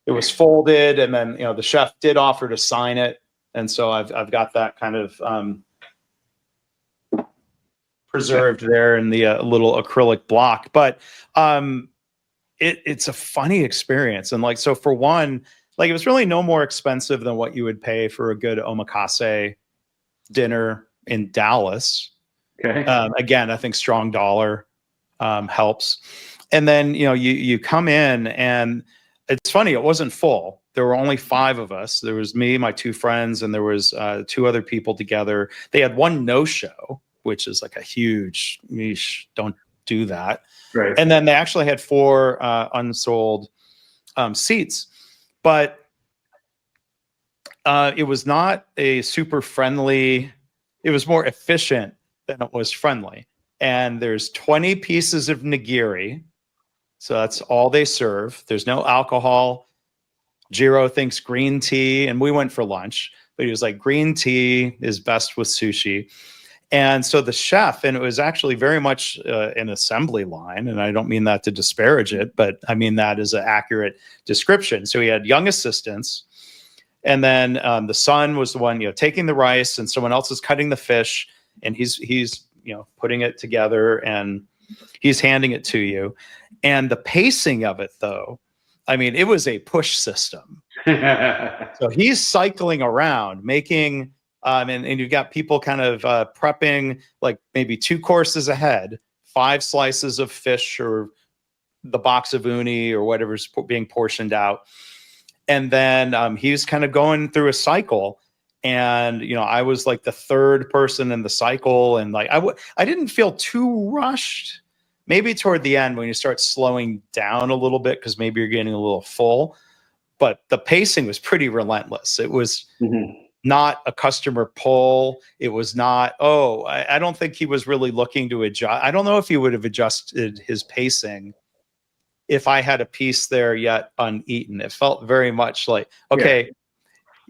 It was folded, and then the chef did offer to sign it, and so I've got that kind of preserved there in the little acrylic block. But it's a funny experience, and like, so for one, like, it was really no more expensive than what you would pay for a good omakase dinner in Dallas. Okay. Again, I think strong dollar helps. And then, you come in, and it's funny, it wasn't full. There were only 5 of us. There was me, my 2 friends, and there was 2 other people together. They had 1 no-show, which is like a huge niche. Don't do that. Right. And then they actually had 4 unsold seats, but it was not a super friendly. It was more efficient than it was friendly. And there's 20 pieces of nigiri, So that's all they serve. There's no alcohol. Jiro thinks green tea, and we went for lunch, but he was like, green tea is best with sushi. And so the chef, and it was actually very much an assembly line, and I don't mean that to disparage it, but I mean that as an accurate description. So he had young assistants, and then the son was the one, taking the rice, and someone else is cutting the fish, and he's putting it together, and he's handing it to you. And the pacing of it, though, I mean, it was a push system. So he's cycling around, making, and you've got people kind of prepping like maybe 2 courses ahead, 5 slices of fish or the box of uni or whatever's being portioned out. And then he was kind of going through a cycle. And, I was like the 3rd person in the cycle. And like, I didn't feel too rushed. Maybe toward the end when you start slowing down a little bit, because maybe you're getting a little full, but the pacing was pretty relentless. It was not a customer pull. It was not, I don't think he was really looking to adjust. I don't know if he would have adjusted his pacing if I had a piece there yet uneaten. It felt very much like, okay,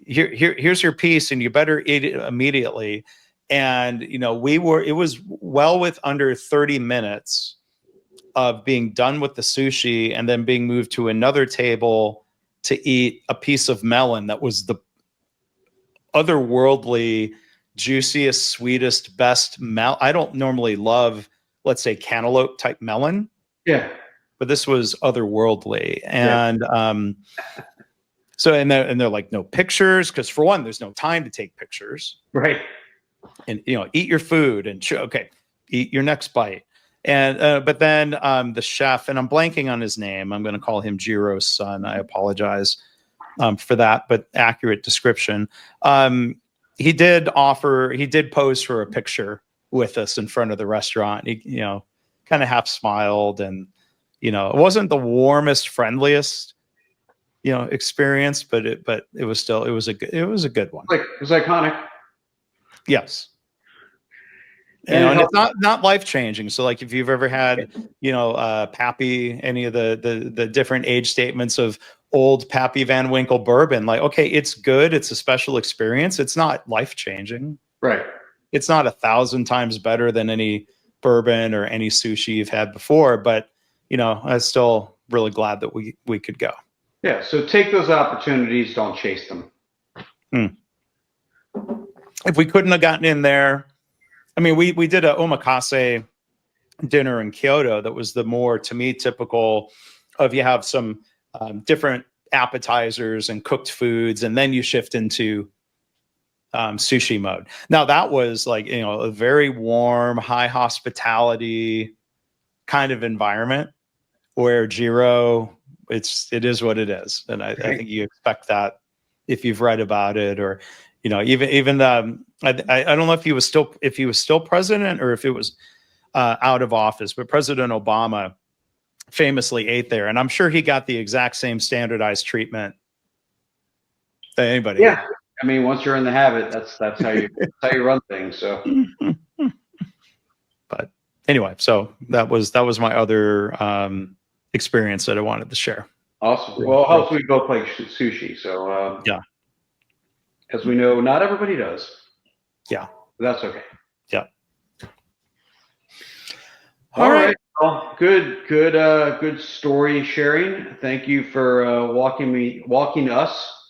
here's your piece and you better eat it immediately. And, it was well with under 30 minutes of being done with the sushi and then being moved to another table to eat a piece of melon that was the otherworldly, juiciest, sweetest, best I don't normally love, let's say, cantaloupe type melon. Yeah. But this was otherworldly. And so, and they're like, no pictures, because for one, there's no time to take pictures. Right. And, eat your food and eat your next bite. And but then the chef, and I'm blanking on his name. I'm going to call him Jiro's son. I apologize for that, but accurate description. He did pose for a picture with us in front of the restaurant. He, kind of half smiled, and it wasn't the warmest, friendliest, experience, but it was a good one. Like, it was iconic. Yes. And it's not life-changing. So like if you've ever had, Pappy, any of the different age statements of old Pappy Van Winkle bourbon, like, okay, it's good. It's a special experience. It's not life-changing. Right. It's not 1,000 times better than any bourbon or any sushi you've had before. But, I'm still really glad that we could go. Yeah. So take those opportunities. Don't chase them. If we couldn't have gotten in there, I mean, we did a omakase dinner in Kyoto that was the more, to me, typical of you have some different appetizers and cooked foods, and then you shift into sushi mode. Now that was like, a very warm, high hospitality kind of environment where Jiro, it is what it is. And I think you expect that if you've read about it, or, even I don't know if he was still president or if it was out of office, but President Obama famously ate there, and I'm sure he got the exact same standardized treatment that anybody. Yeah, I mean, once you're in the habit, that's how you run things. So, but anyway, so that was my other experience that I wanted to share. Awesome. Well, hopefully we both like sushi. So yeah. As we know, not everybody does. Yeah. But that's okay. Yeah. All right. Well, good story sharing. Thank you for walking us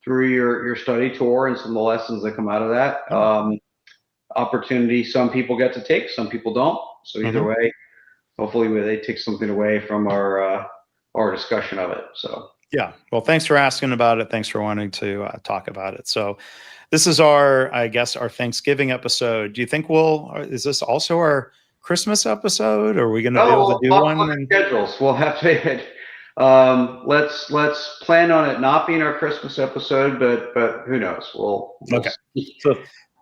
through your study tour and some of the lessons that come out of that. Opportunity some people get to take, some people don't. So either way, hopefully they take something away from our discussion of it. So. Yeah. Well, thanks for asking about it. Thanks for wanting to talk about it. So this is our Thanksgiving episode. Do you think is this also our Christmas episode? Or are we going to be able to do one? Schedules. We'll have to, let's plan on it not being our Christmas episode, but who knows? We'll okay. So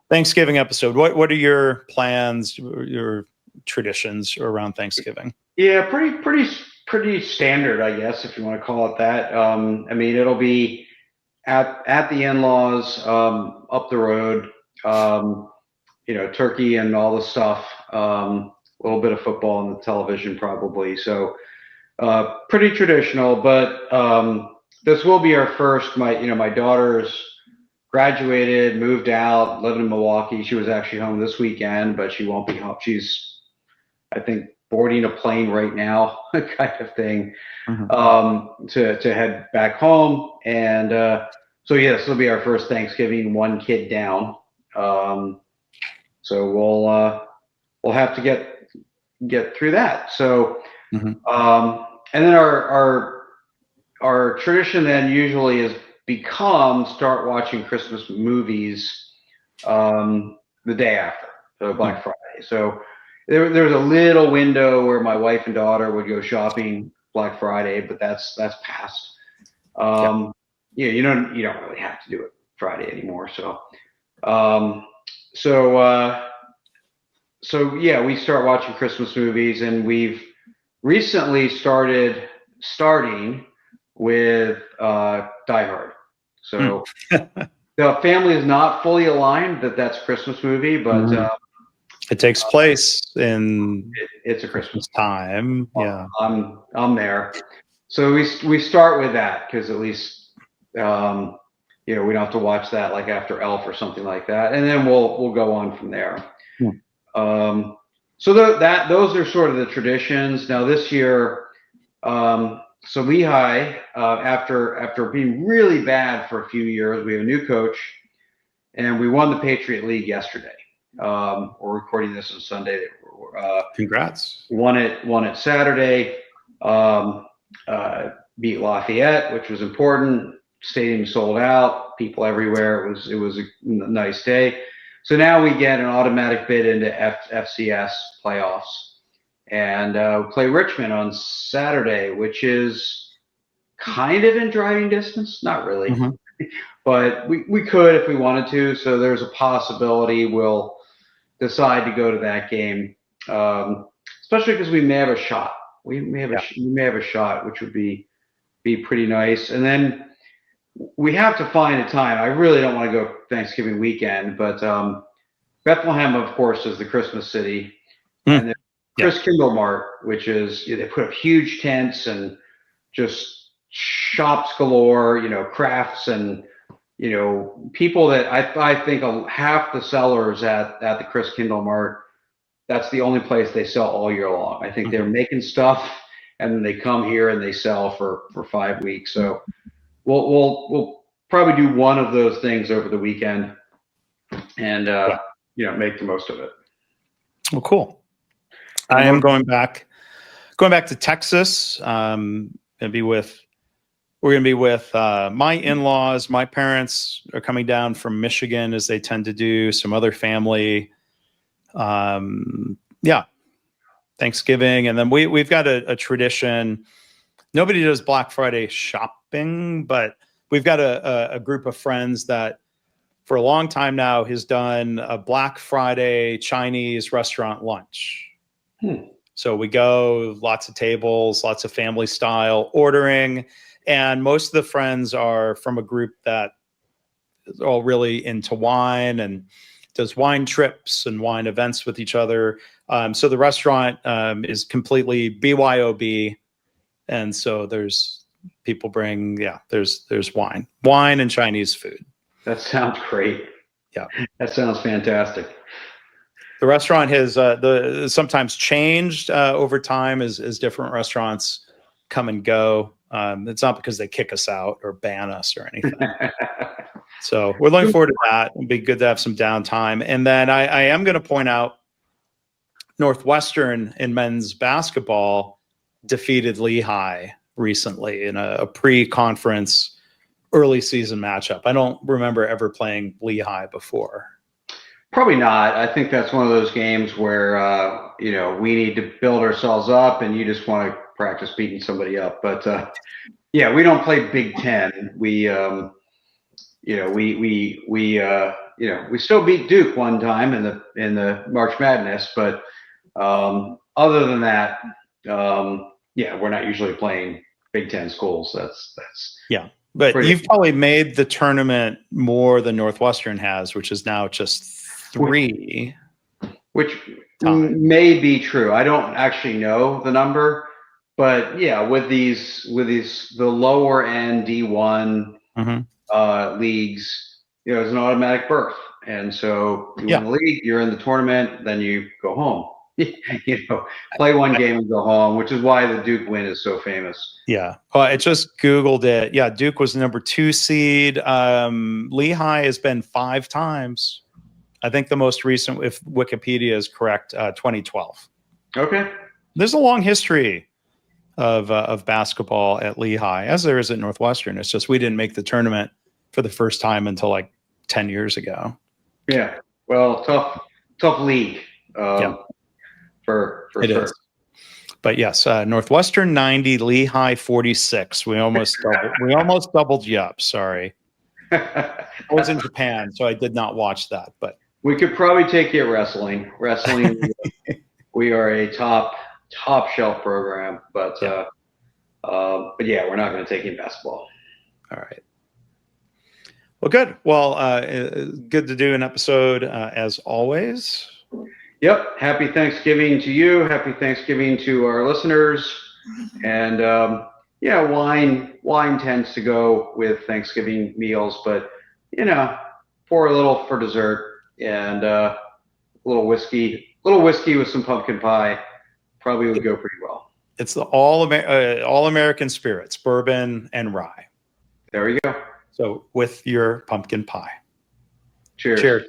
Thanksgiving episode. What are your plans, your traditions around Thanksgiving? Yeah, pretty standard, I guess, if you want to call it that. I mean, it'll be at the in-laws, up the road, turkey and all the stuff, a little bit of football on the television probably. So Pretty traditional, but this will be our first. My daughter's graduated, moved out, living in Milwaukee. She was actually home this weekend, but she won't be home. She's, I think, boarding a plane right now, kind of thing, to head back home. And so yes, this will be our first Thanksgiving, one kid down. So we'll have to get through that. So and then our tradition then usually is start watching Christmas movies the day after, so Black Friday. So there's a little window where my wife and daughter would go shopping Black Friday, but that's past. Yeah, you don't really have to do it Friday anymore. So yeah, we start watching Christmas movies, and we've recently starting with Die Hard. So the family is not fully aligned that that's a Christmas movie, but it takes place in it's a Christmas time. Yeah, I'm there. So we start with that because at least we don't have to watch that like after Elf or something like that, and then we'll go on from there. So those are sort of the traditions. Now this year, so Lehigh, after being really bad for a few years, we have a new coach, and we won the Patriot League yesterday. We're recording this on Sunday. Congrats! Won it Saturday. Beat Lafayette, which was important. Stadium sold out. People everywhere. It was a nice day. So now we get an automatic bid into FCS playoffs, and play Richmond on Saturday, which is kind of in driving distance. Not really, but we could if we wanted to. So there's a possibility we'll decide to go to that game, especially because we may have a shot. We may have a shot, which would be pretty nice. And then we have to find a time. I really don't want to go Thanksgiving weekend, but Bethlehem, of course, is the Christmas city, and Chris Kindle Mart, which is they put up huge tents and just shops galore, crafts and people that I think half the sellers at the Chris Kindle Mart, that's the only place they sell all year long. I think they're making stuff and then they come here and they sell for 5 weeks. So we'll probably do one of those things over the weekend and make the most of it. Well, cool. I am going back to Texas. We're going to be with my in-laws. My parents are coming down from Michigan, as they tend to do. Some other family. Thanksgiving. And then we've got a tradition. Nobody does Black Friday shopping, but we've got a group of friends that for a long time now has done a Black Friday Chinese restaurant lunch. So we go, lots of tables, lots of family style ordering. And most of the friends are from a group that is all really into wine and does wine trips and wine events with each other. So the restaurant is completely BYOB. And so there's people bring, there's wine and Chinese food. That sounds great. Yeah. That sounds fantastic. The restaurant has sometimes changed over time as different restaurants come and go. It's not because they kick us out or ban us or anything. So we're looking forward to that. It'll be good to have some downtime. And then I am going to point out Northwestern in men's basketball defeated Lehigh recently in a pre-conference early season matchup. I don't remember ever playing Lehigh before. Probably not. I think that's one of those games where, we need to build ourselves up and you just want to practice beating somebody up. But we don't play Big Ten. We still beat Duke one time in the March Madness, but other than that, we're not usually playing Big Ten schools. That's But you've probably made the tournament more than Northwestern has, which is now just 3. Which may be true. I don't actually know the number. But yeah, with the lower end D1 leagues, it's an automatic berth, and so you win the league, you're in the tournament, then you go home. Play one game and go home, which is why the Duke win is so famous. Yeah. I just Googled it. Yeah. Duke was the number 2 seed. Lehigh has been 5 times. I think the most recent, if Wikipedia is correct, 2012. Okay. There's a long history of basketball at Lehigh, as there is at Northwestern. It's just we didn't make the tournament for the first time until like 10 years ago. Yeah. Well, tough league. For it sure. Is. But yes, Northwestern 90, Lehigh 46. We almost doubled you up. Sorry. I was in Japan, so I did not watch that. But we could probably take you at wrestling. Wrestling, we are a top shelf program. But yeah, we're not going to take you in basketball. All right. Well, good. Well, good to do an episode as always. Yep. Happy Thanksgiving to you. Happy Thanksgiving to our listeners. And wine tends to go with Thanksgiving meals, but pour a little for dessert, and a little whiskey with some pumpkin pie probably would go pretty well. It's the all American spirits, bourbon and rye. There we go. So with your pumpkin pie. Cheers. Cheers.